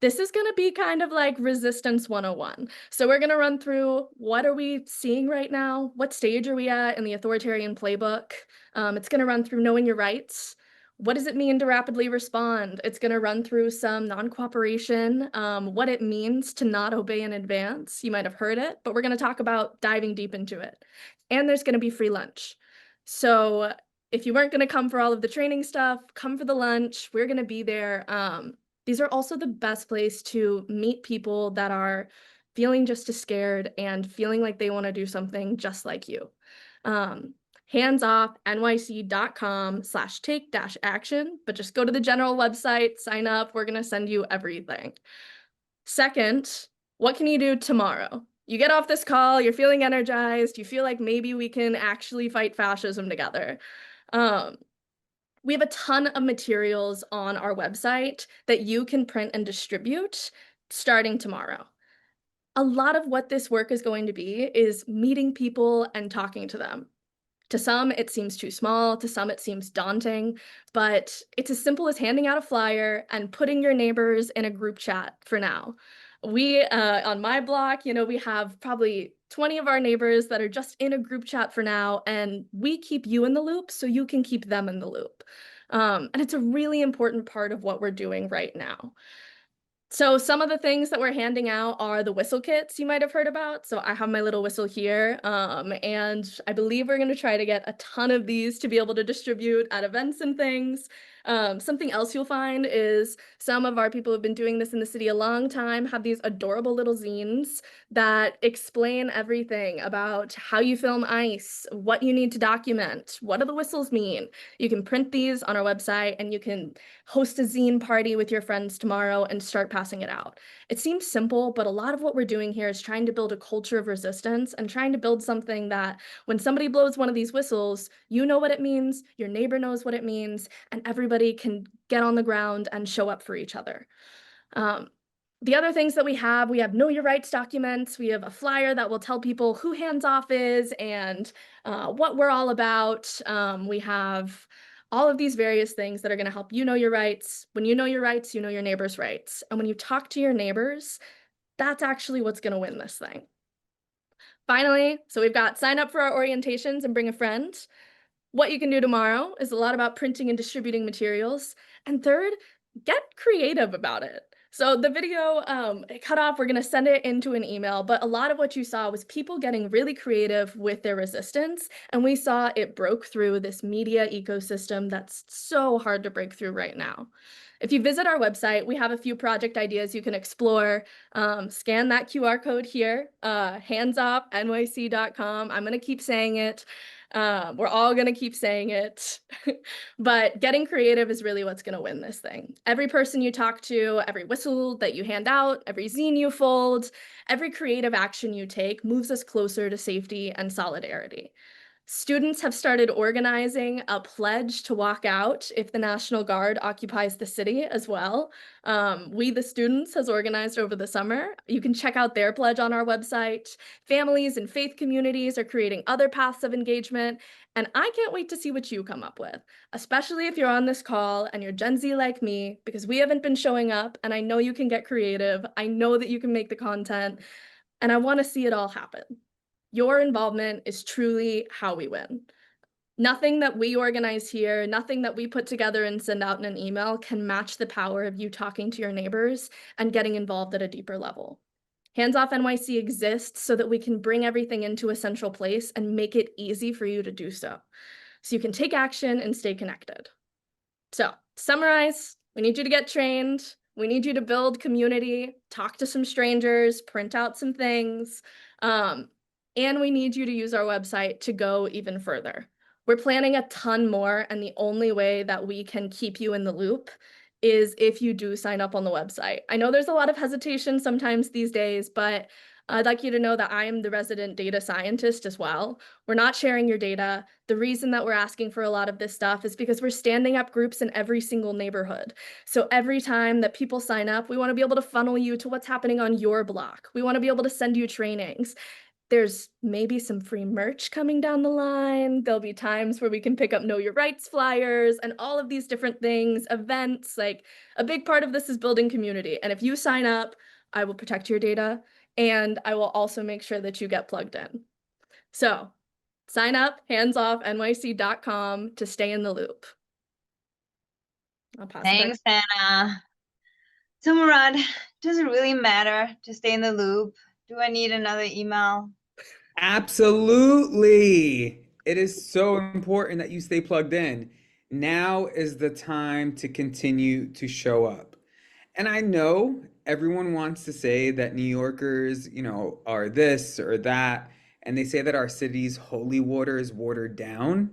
G: This is going to be kind of like Resistance 101. So we're going to run through, what are we seeing right now? What stage are we at in the authoritarian playbook? It's going to run through knowing your rights. What does it mean to rapidly respond? It's going to run through some non-cooperation, what it means to not obey in advance. You might have heard it, but we're going to talk about diving deep into it. And there's going to be free lunch. So if you weren't going to come for all of the training stuff, come for the lunch. We're going to be there. These are also the best place to meet people that are feeling just as scared and feeling like they want to do something just like you. handsoffnyc.com/take-action, but just go to the general website, sign up. We're going to send you everything. Second, what can you do tomorrow? You get off this call, you're feeling energized, you feel like maybe we can actually fight fascism together. We have a ton of materials on our website that you can print and distribute starting tomorrow. A lot of what this work is going to be is meeting people and talking to them. To some, it seems too small. To some, it seems daunting. But it's as simple as handing out a flyer and putting your neighbors in a group chat for now. We, on my block, we have probably 20 of our neighbors that are just in a group chat for now, and we keep you in the loop so you can keep them in the loop. And it's a really important part of what we're doing right now. So some of the things that we're handing out are the whistle kits you might have heard about. So I have my little whistle here, and I believe we're going to try to get a ton of these to be able to distribute at events and things. Something else you'll find is some of our people who've been doing this in the city a long time have these adorable little zines that explain everything about how you film ICE, what you need to document, what do the whistles mean. You can print these on our website, and you can host a zine party with your friends tomorrow and start passing it out. It seems simple, but a lot of what we're doing here is trying to build a culture of resistance and trying to build something that when somebody blows one of these whistles, you know what it means, your neighbor knows what it means, and everybody can get on the ground and show up for each other. The other things that we have Know Your Rights documents. We have a flyer that will tell people who Hands Off is and what we're all about. We have all of these various things that are going to help you know your rights. When you know your rights, you know your neighbor's rights. And when you talk to your neighbors, that's actually what's going to win this thing. Finally, so we've got sign up for our orientations and bring a friend. What you can do tomorrow is a lot about printing and distributing materials. And third, get creative about it. So the video it cut off, we're going to send it into an email, but a lot of what you saw was people getting really creative with their resistance, and we saw it broke through this media ecosystem that's so hard to break through right now. If you visit our website, we have a few project ideas you can explore. Scan that QR code here, handsoffnyc.com. I'm going to keep saying it. We're all going to keep saying it. But getting creative is really what's going to win this thing. Every person you talk to, every whistle that you hand out, every zine you fold, every creative action you take moves us closer to safety and solidarity. Students have started organizing a pledge to walk out if the National Guard occupies the city as well. We, the students, has organized over the summer. You can check out their pledge on our website. Families and faith communities are creating other paths of engagement, and I can't wait to see what you come up with, especially if you're on this call and you're Gen Z like me, because we haven't been showing up, and I know you can get creative. I know that you can make the content, and I want to see it all happen. Your involvement is truly how we win. Nothing that we organize here, nothing that we put together and send out in an email can match the power of you talking to your neighbors and getting involved at a deeper level. Hands Off NYC exists so that we can bring everything into a central place and make it easy for you to do so. So you can take action and stay connected. So, to summarize, we need you to get trained. We need you to build community, talk to some strangers, print out some things. And we need you to use our website to go even further. We're planning a ton more, and the only way that we can keep you in the loop is if you do sign up on the website. I know there's a lot of hesitation sometimes these days, but I'd like you to know that I am the resident data scientist as well. We're not sharing your data. The reason that we're asking for a lot of this stuff is because we're standing up groups in every single neighborhood. So every time that people sign up, we want to be able to funnel you to what's happening on your block. We want to be able to send you trainings. There's maybe some free merch coming down the line. There'll be times where we can pick up Know Your Rights flyers and all of these different things, events. Like, a big part of this is building community. And if you sign up, I will protect your data, and I will also make sure that you get plugged in. So sign up, handsoffnyc.com, to stay in the loop. I'll pass it back.
B: Thanks, Anna. So Murad, does it really matter to stay in the loop? Do I need another email?
D: Absolutely. It is so important that you stay plugged in. Now is the time to continue to show up. And I know everyone wants to say that New Yorkers, are this or that, and they say that our city's holy water is watered down,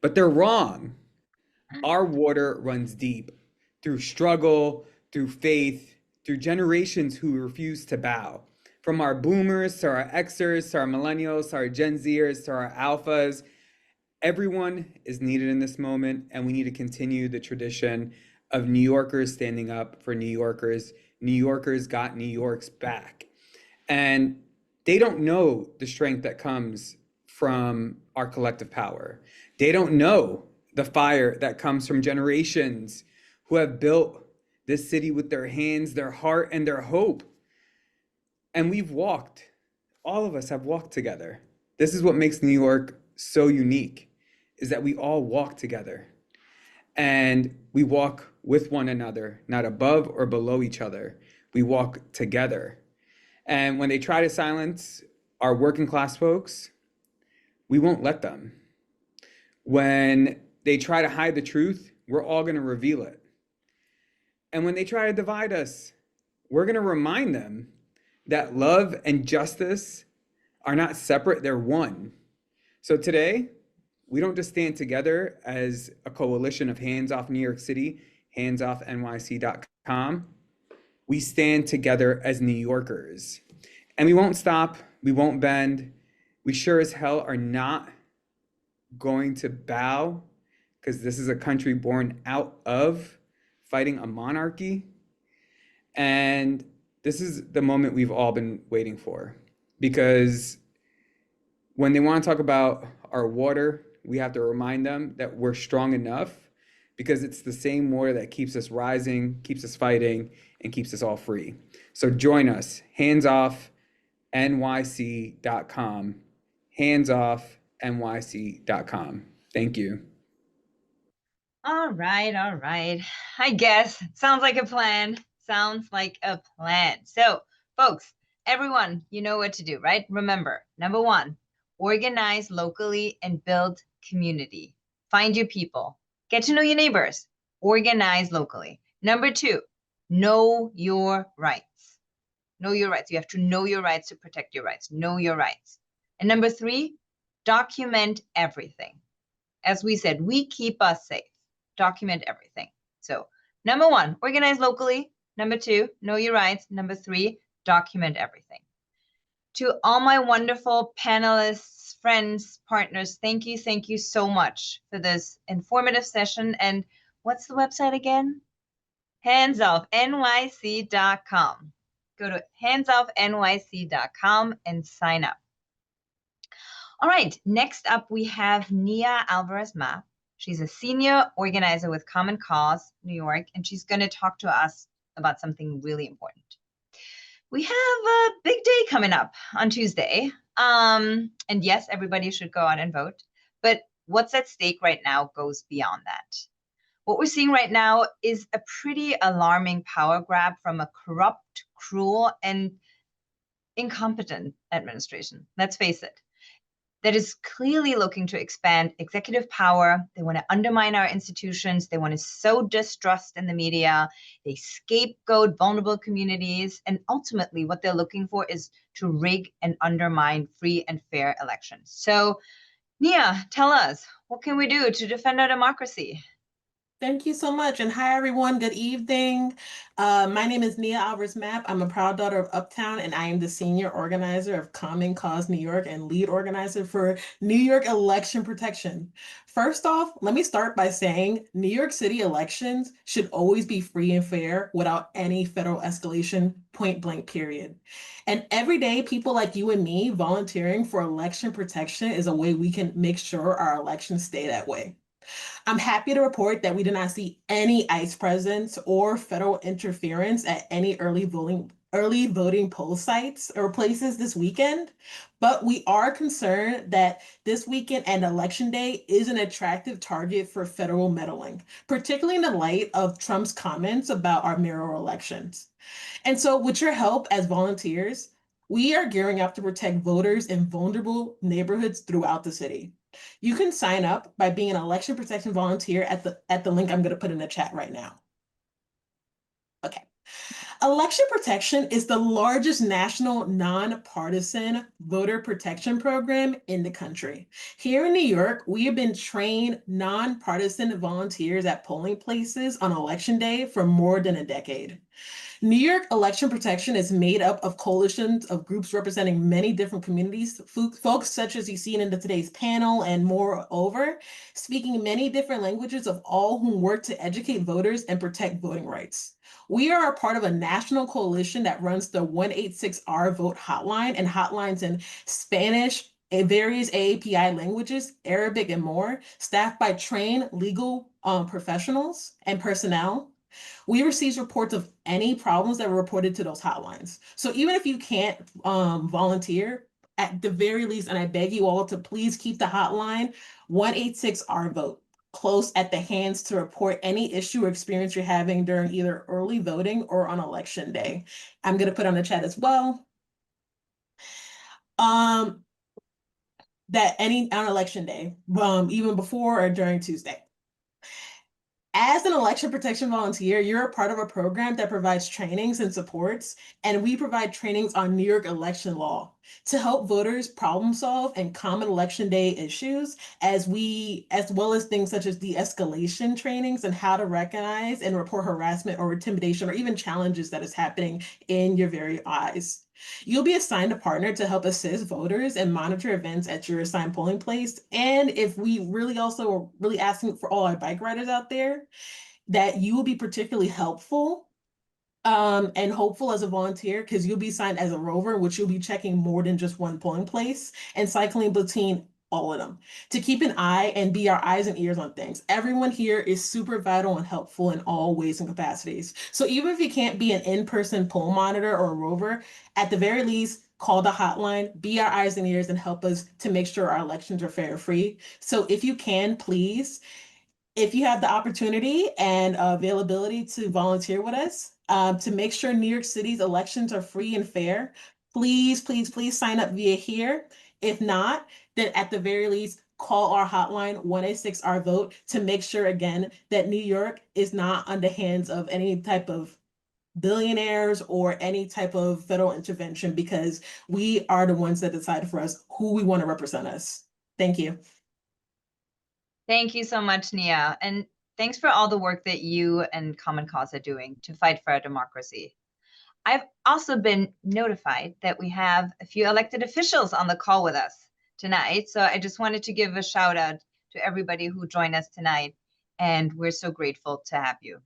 D: but they're wrong. Our water runs deep through struggle, through faith, through generations who refuse to bow. From our boomers to our Xers to our millennials to our Gen Zers to our alphas, everyone is needed in this moment, and we need to continue the tradition of New Yorkers standing up for New Yorkers. New Yorkers got New York's back. And they don't know the strength that comes from our collective power. They don't know the fire that comes from generations who have built this city with their hands, their heart, and their hope. And we've walked, all of us have walked together. This is what makes New York so unique, is that we all walk together. And we walk with one another, not above or below each other. We walk together. And when they try to silence our working class folks, we won't let them. When they try to hide the truth, we're all going to reveal it. And when they try to divide us, we're going to remind them that love and justice are not separate, they're one. So today, we don't just stand together as a coalition of Hands Off New York City, handsoffnyc.com. We stand together as New Yorkers. And we won't stop, we won't bend. We sure as hell are not going to bow, because this is a country born out of fighting a monarchy. And this is the moment we've all been waiting for, because when they want to talk about our water, we have to remind them that we're strong enough, because it's the same water that keeps us rising, keeps us fighting, and keeps us all free. So join us, handsoffnyc.com, handsoffnyc.com. Thank you.
B: All right. I guess. Sounds like a plan. Sounds like a plan. So, folks, everyone, you know what to do, right? Remember, number one, organize locally and build community. Find your people. Get to know your neighbors. Organize locally. Number two, know your rights. Know your rights. You have to know your rights to protect your rights. Know your rights. And number three, document everything. As we said, we keep us safe. Document everything. So, number one, organize locally. Number two, know your rights. Number three, document everything. To all my wonderful panelists, friends, partners, thank you so much for this informative session. And what's the website again? handsoffnyc.com. Go to handsoffnyc.com and sign up. All right, next up we have Nia Alvarez-Mapp. She's a senior organizer with Common Cause New York, and she's going to talk to us about something really important. We have a big day coming up on Tuesday. And yes, everybody should go out and vote. But what's at stake right now goes beyond that. What we're seeing right now is a pretty alarming power grab from a corrupt, cruel, and incompetent administration. Let's face it. That is clearly looking to expand executive power. They want to undermine our institutions. They want to sow distrust in the media. They scapegoat vulnerable communities. And ultimately, what they're looking for is to rig and undermine free and fair elections. So, Nia, tell us, what can we do to defend our democracy?
H: Thank you so much. And hi, everyone. Good evening. My name is Nia Alvarez-Mapp. I'm a proud daughter of Uptown, and I am the senior organizer of Common Cause New York and lead organizer for New York election protection. First off, let me start by saying New York City elections should always be free and fair without any federal escalation, point blank, period. And every day, people like you and me volunteering for election protection is a way we can make sure our elections stay that way. I'm happy to report that we did not see any ICE presence or federal interference at any early voting poll sites or places this weekend, but we are concerned that this weekend and election day is an attractive target for federal meddling, particularly in the light of Trump's comments about our mayoral elections. And so with your help as volunteers, we are gearing up to protect voters in vulnerable neighborhoods throughout the city. You can sign up by being an election protection volunteer at the link I'm going to put in the chat right now. Okay. Election protection is the largest national nonpartisan voter protection program in the country. Here in New York, we have been trained nonpartisan volunteers at polling places on election day for more than a decade. New York election protection is made up of coalitions of groups representing many different communities, folks such as you see in today's panel, and moreover, speaking many different languages of all who work to educate voters and protect voting rights. We are a part of a national coalition that runs the 186R vote hotline and hotlines in Spanish, various AAPI languages, Arabic, and more, staffed by trained legal professionals and personnel. We receive reports of any problems that were reported to those hotlines. So even if you can't volunteer, at the very least, and I beg you all to please keep the hotline 186R vote close at the hands to report any issue or experience you're having during either early voting or on election day. I'm going to put on the chat as well. That any on election day, even before or during Tuesday. As an election protection volunteer, you're a part of a program that provides trainings and supports, and we provide trainings on New York election law to help voters problem solve and common election day issues, as well as things such as de-escalation trainings and how to recognize and report harassment or intimidation or even challenges that is happening in your very eyes. You'll be assigned a partner to help assist voters and monitor events at your assigned polling place. And if we really also are really asking for all our bike riders out there, that you will be particularly helpful and hopeful as a volunteer, because you'll be assigned as a rover, which you'll be checking more than just one polling place and cycling between all of them to keep an eye and be our eyes and ears on things. Everyone here is super vital and helpful in all ways and capacities. So even if you can't be an in-person poll monitor or a rover, at the very least, call the hotline, be our eyes and ears, and help us to make sure our elections are fair and free. So if you can, please, if you have the opportunity and availability to volunteer with us, to make sure New York City's elections are free and fair, please, please, please sign up via here. If not, then at the very least, call our hotline 186 our vote to make sure again that New York is not on the hands of any type of billionaires or any type of federal intervention, because we are the ones that decide for us who we want to represent us. Thank you.
B: Thank you so much, Nia. And thanks for all the work that you and Common Cause are doing to fight for our democracy. I've also been notified that we have a few elected officials on the call with us tonight. So I just wanted to give a shout out to everybody who joined us tonight. And we're so grateful to have you.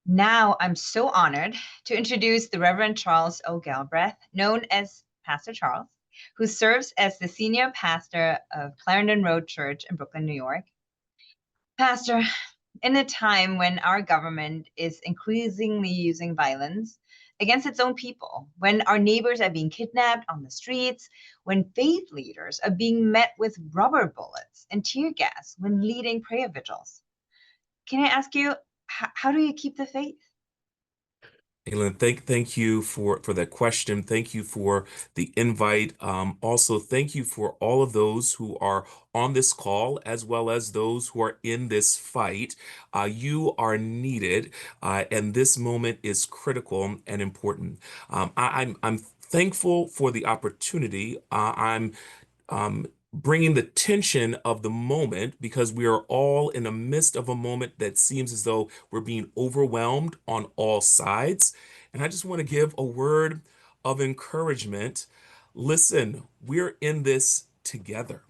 B: Now I'm so honored to introduce the Reverend Charles O. Galbraith, known as Pastor Charles, who serves as the senior pastor of Clarendon Road Church in Brooklyn, New York. Pastor, in a time when our government is increasingly using violence against its own people, when our neighbors are being kidnapped on the streets, when faith leaders are being met with rubber bullets and tear gas when leading prayer vigils, can I ask you, how do you keep the faith?
I: Aylin, thank you for that question. Thank you for the invite. Also, thank you for all of those who are on this call, as well as those who are in this fight. You are needed, and this moment is critical and important. I'm thankful for the opportunity. I'm bringing the tension of the moment because we are all in the midst of a moment that seems as though we're being overwhelmed on all sides. And I just want to give a word of encouragement. Listen, we're in this together.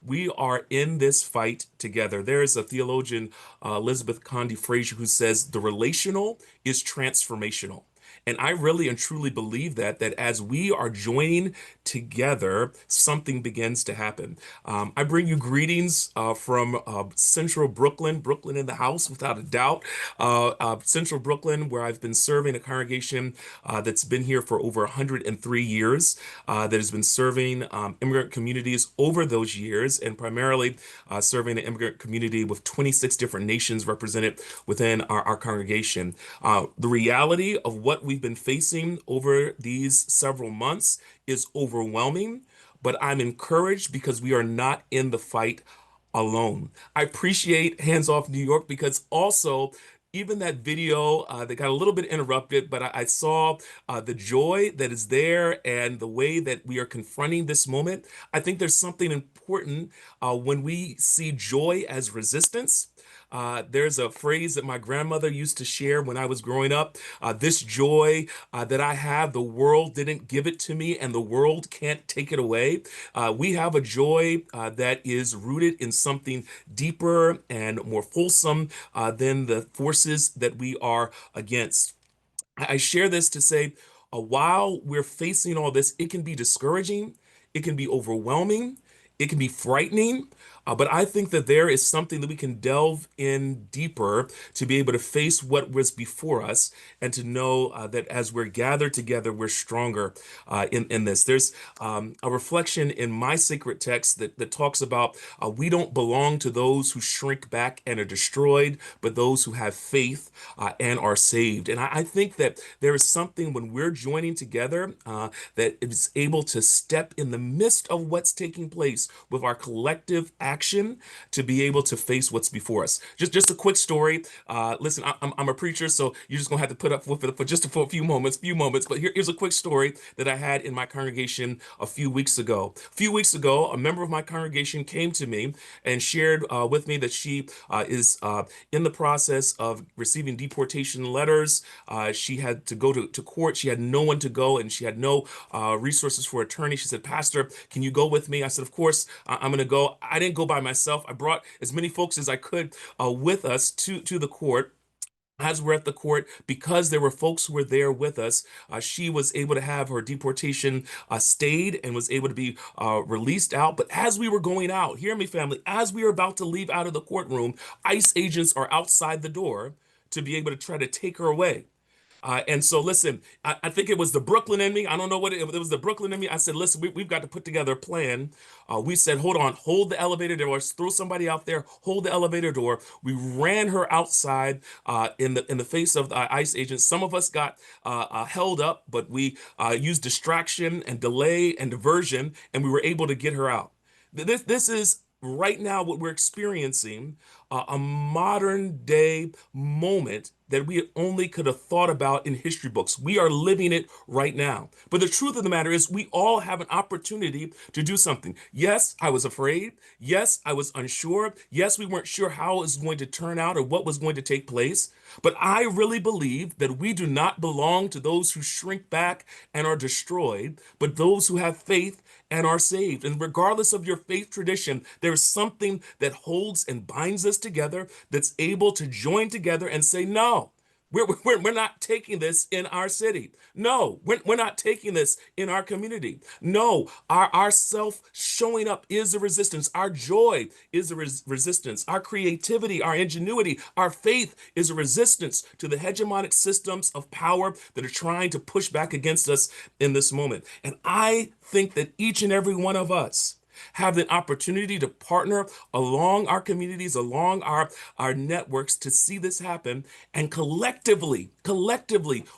I: We are in this fight together. There is a theologian, Elizabeth Condi Frazier, who says the relational is transformational. And I really and truly believe that as we are joining together, something begins to happen. I bring you greetings from Central Brooklyn, Brooklyn in the house, without a doubt. Central Brooklyn, where I've been serving a congregation that's been here for over 103 years, that has been serving immigrant communities over those years, and primarily serving an immigrant community with 26 different nations represented within our congregation. The reality of what we've been facing over these several months is overwhelming, but I'm encouraged because we are not in the fight alone. I appreciate Hands Off New York because also even that video that got a little bit interrupted, but I saw the joy that is there and the way that we are confronting this moment. I think there's something important when we see joy as resistance. There's a phrase that my grandmother used to share when I was growing up. This joy that I have, the world didn't give it to me and the world can't take it away. We have a joy that is rooted in something deeper and more fulsome than the forces that we are against. I share this to say, while we're facing all this, it can be discouraging, it can be overwhelming, it can be frightening, but I think that there is something that we can delve in deeper to be able to face what was before us and to know that as we're gathered together, we're stronger in this. There's a reflection in my sacred text that talks about we don't belong to those who shrink back and are destroyed, but those who have faith and are saved. And I think that there is something when we're joining together that is able to step in the midst of what's taking place with our collective action to be able to face what's before us. Just a quick story. Listen, I'm a preacher, so you're just gonna have to put up with it for just a few moments. But here's a quick story that I had in my congregation a few weeks ago. A few weeks ago, a member of my congregation came to me and shared with me that she is in the process of receiving deportation letters. She had to go to court. She had no one to go, and she had no resources for attorney. She said, "Pastor, can you go with me?" I said, "Of course, I'm going to go." I didn't go by myself. I brought as many folks as I could with us to the court. As we're at the court, because there were folks who were there with us, she was able to have her deportation stayed and was able to be released out. But as we were going out, hear me, family, as we were about to leave out of the courtroom, ICE agents are outside the door to be able to try to take her away. And so, listen, I think it was the Brooklyn in me. I don't know what it was, the Brooklyn in me. I said, listen, we've got to put together a plan. We said, hold on, hold the elevator door, throw somebody out there, hold the elevator door. We ran her outside in the face of the ICE agents. Some of us got held up, but we used distraction and delay and diversion, and we were able to get her out. This is right now what we're experiencing, a modern day moment that we only could have thought about in history books. We are living it right now. But the truth of the matter is we all have an opportunity to do something. Yes, I was afraid. Yes, I was unsure. Yes, we weren't sure how it was going to turn out or what was going to take place. But I really believe that we do not belong to those who shrink back and are destroyed, but those who have faith and are saved. And regardless of your faith tradition, there's something that holds and binds us together, that's able to join together and say, no, we're not taking this in our city. No, we're not taking this in our community. No, our self showing up is a resistance. Our joy is a resistance. Our creativity, our ingenuity, our faith is a resistance to the hegemonic systems of power that are trying to push back against us in this moment. And I think that each and every one of us have the opportunity to partner along our communities, along our networks to see this happen. And collectively,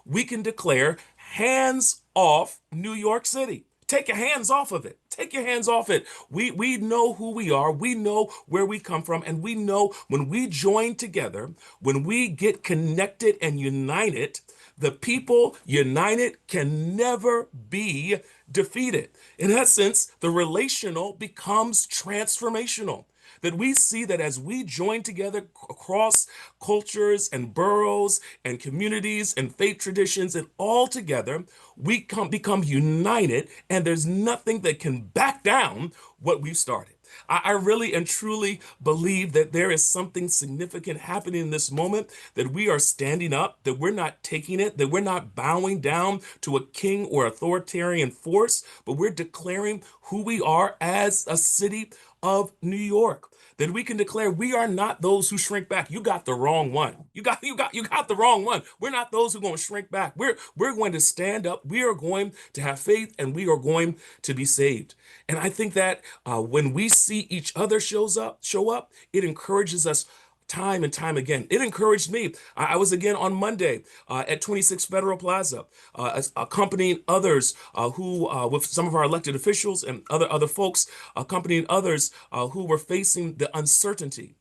I: we can declare hands off New York City. Take your hands off of it. Take your hands off it. We know who we are. We know where we come from. And we know when we join together, when we get connected and united, the people united can never be defeated. In essence, the relational becomes transformational. That we see that as we join together across cultures and boroughs and communities and faith traditions and all together, we become united, and there's nothing that can back down what we've started. I really and truly believe that there is something significant happening in this moment, that we are standing up, that we're not taking it, that we're not bowing down to a king or authoritarian force, but we're declaring who we are as a city of New York. That we can declare we are not those who shrink back. You got the wrong one. You got the wrong one. We're not those who are going to shrink back. We're going to stand up. We are going to have faith, and we are going to be saved. And I think that when we see each other show up, it encourages us time and time again. It encouraged me. I was again on Monday at 26 Federal Plaza, accompanying others who, with some of our elected officials and other folks, accompanying others who were facing the uncertainty,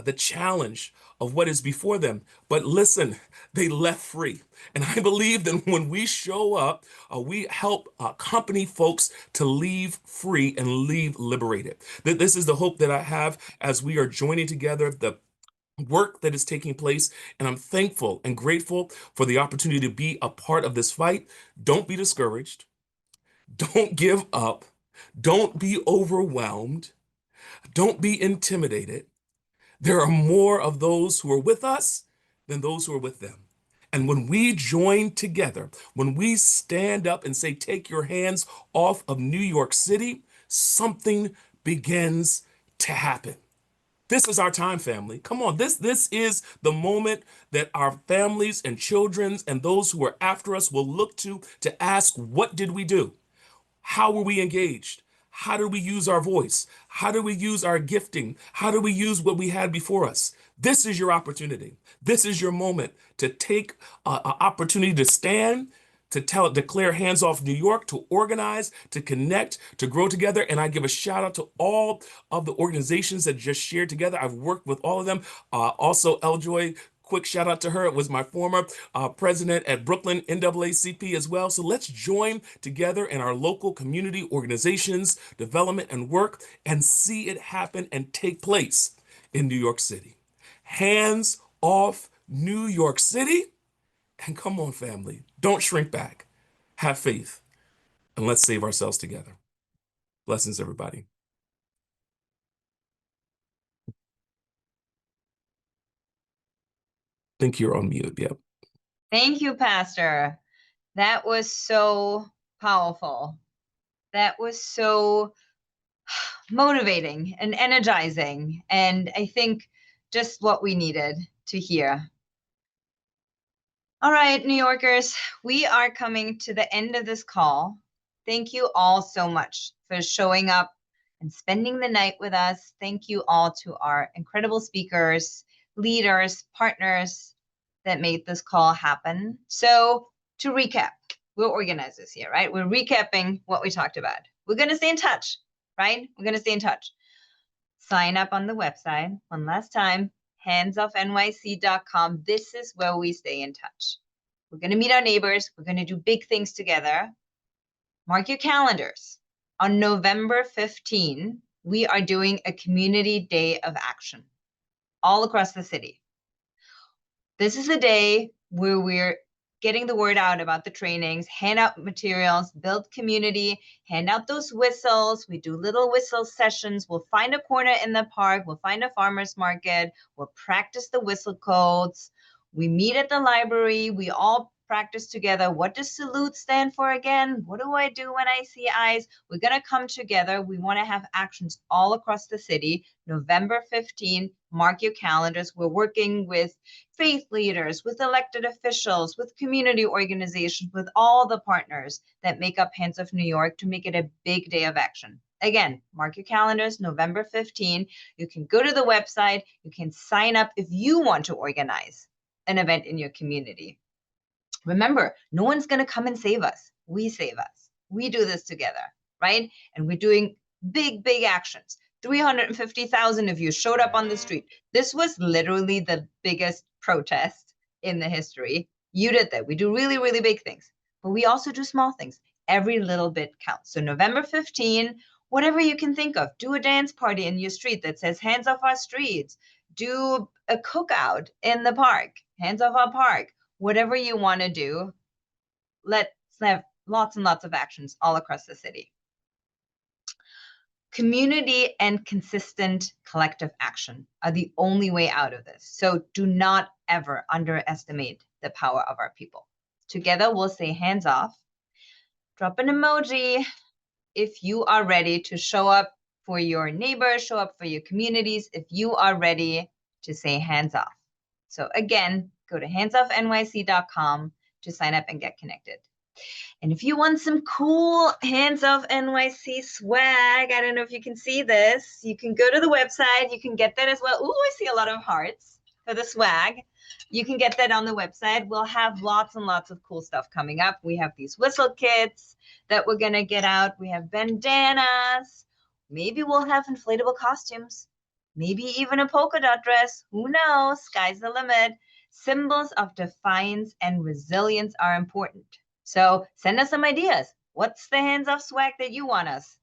I: the challenge of what is before them. But listen, they left free. And I believe that when we show up, we help accompany folks to leave free and leave liberated. This is the hope that I have as we are joining together, the work that is taking place, and I'm thankful and grateful for the opportunity to be a part of this fight. Don't be discouraged. Don't give up. Don't be overwhelmed. Don't be intimidated. There are more of those who are with us than those who are with them. And when we join together, when we stand up and say, take your hands off of New York City, something begins to happen. This is our time, family. Come on, this is the moment that our families and children and those who are after us will look to ask, what did we do? How were we engaged? How did we use our voice? How do we use our gifting? How do we use what we had before us? This is your opportunity. This is your moment to take an opportunity to stand, to declare hands off New York, to organize, to connect, to grow together. And I give a shout out to all of the organizations that just shared together. I've worked with all of them. Also, Eljoy, quick shout out to her. It was my former president at Brooklyn NAACP as well. So let's join together in our local community organizations, development and work, and see it happen and take place in New York City. Hands off New York City. And come on, family, don't shrink back. Have faith, and let's save ourselves together. Blessings, everybody. I think you're on mute. Yep.
B: Thank you, Pastor. That was so powerful. That was so motivating and energizing. And I think just what we needed to hear. All right, New Yorkers, we are coming to the end of this call. Thank you all so much for showing up and spending the night with us. Thank you all to our incredible speakers, leaders, partners that made this call happen. So to recap, we're organizers here, right? We're recapping what we talked about. We're going to stay in touch, right? We're going to stay in touch. Sign up on the website one last time, handsoffnyc.com. This is where we stay in touch. We're going to meet our neighbors. We're going to do big things together. Mark your calendars. On November 15, we are doing a community day of action all across the city. This is a day where we're getting the word out about the trainings, hand out materials, build community, hand out those whistles. We do little whistle sessions. We'll find a corner in the park. We'll find a farmer's market. We'll practice the whistle codes. We meet at the library. We all practice together. What does salute stand for again? What do I do when I see eyes? We're going to come together. We want to have actions all across the city. November 15, mark your calendars. We're working with faith leaders, with elected officials, with community organizations, with all the partners that make up Hands Off New York to make it a big day of action. Again, mark your calendars, November 15. You can go to the website. You can sign up if you want to organize an event in your community. Remember, no one's going to come and save us. We save us. We do this together, right? And we're doing big, big actions. 350,000 of you showed up on the street. This was literally the biggest protest in the history. You did that. We do really, really big things, but we also do small things. Every little bit counts. So November 15, whatever you can think of, do a dance party in your street that says hands off our streets. Do a cookout in the park, hands off our park. Whatever you want to do, let's have lots and lots of actions all across the city. Community and consistent collective action are the only way out of this. So do not ever underestimate the power of our people. Together, we'll say hands off. Drop an emoji if you are ready to show up for your neighbors, show up for your communities, if you are ready to say hands off. So again, go to handsoffnyc.com to sign up and get connected. And if you want some cool Hands Off NYC swag, I don't know if you can see this, you can go to the website. You can get that as well. Ooh, I see a lot of hearts for the swag. You can get that on the website. We'll have lots and lots of cool stuff coming up. We have these whistle kits that we're going to get out. We have bandanas. Maybe we'll have inflatable costumes. Maybe even a polka dot dress. Who knows? Sky's the limit. Symbols of defiance and resilience are important. So send us some ideas. What's the hands off swag that you want us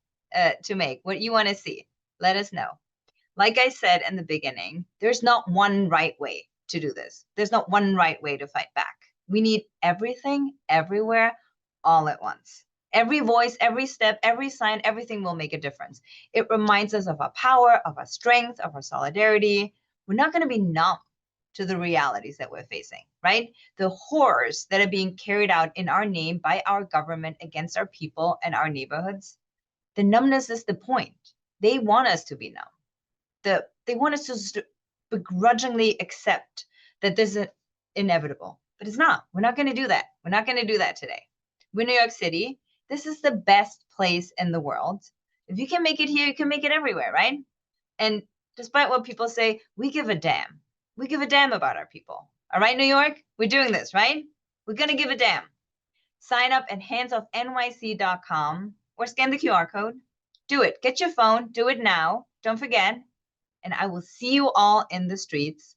B: to make? What you want to see? Let us know. Like I said in the beginning, there's not one right way to do this. There's not one right way to fight back. We need everything, everywhere, all at once. Every voice, every step, every sign, everything will make a difference. It reminds us of our power, of our strength, of our solidarity. We're not going to be numb to the realities that we're facing, right? The horrors that are being carried out in our name by our government against our people and our neighborhoods. The numbness is the point. They want us to be numb. They want us to begrudgingly accept that this is inevitable, but it's not. We're not going to do that. We're not going to do that today. We're New York City. This is the best place in the world. If you can make it here, you can make it everywhere, right? And despite what people say, we give a damn. We give a damn about our people. All right, New York, we're doing this, right? We're going to give a damn. Sign up at handsoffnyc.com or scan the QR code. Do it. Get your phone. Do it now. Don't forget. And I will see you all in the streets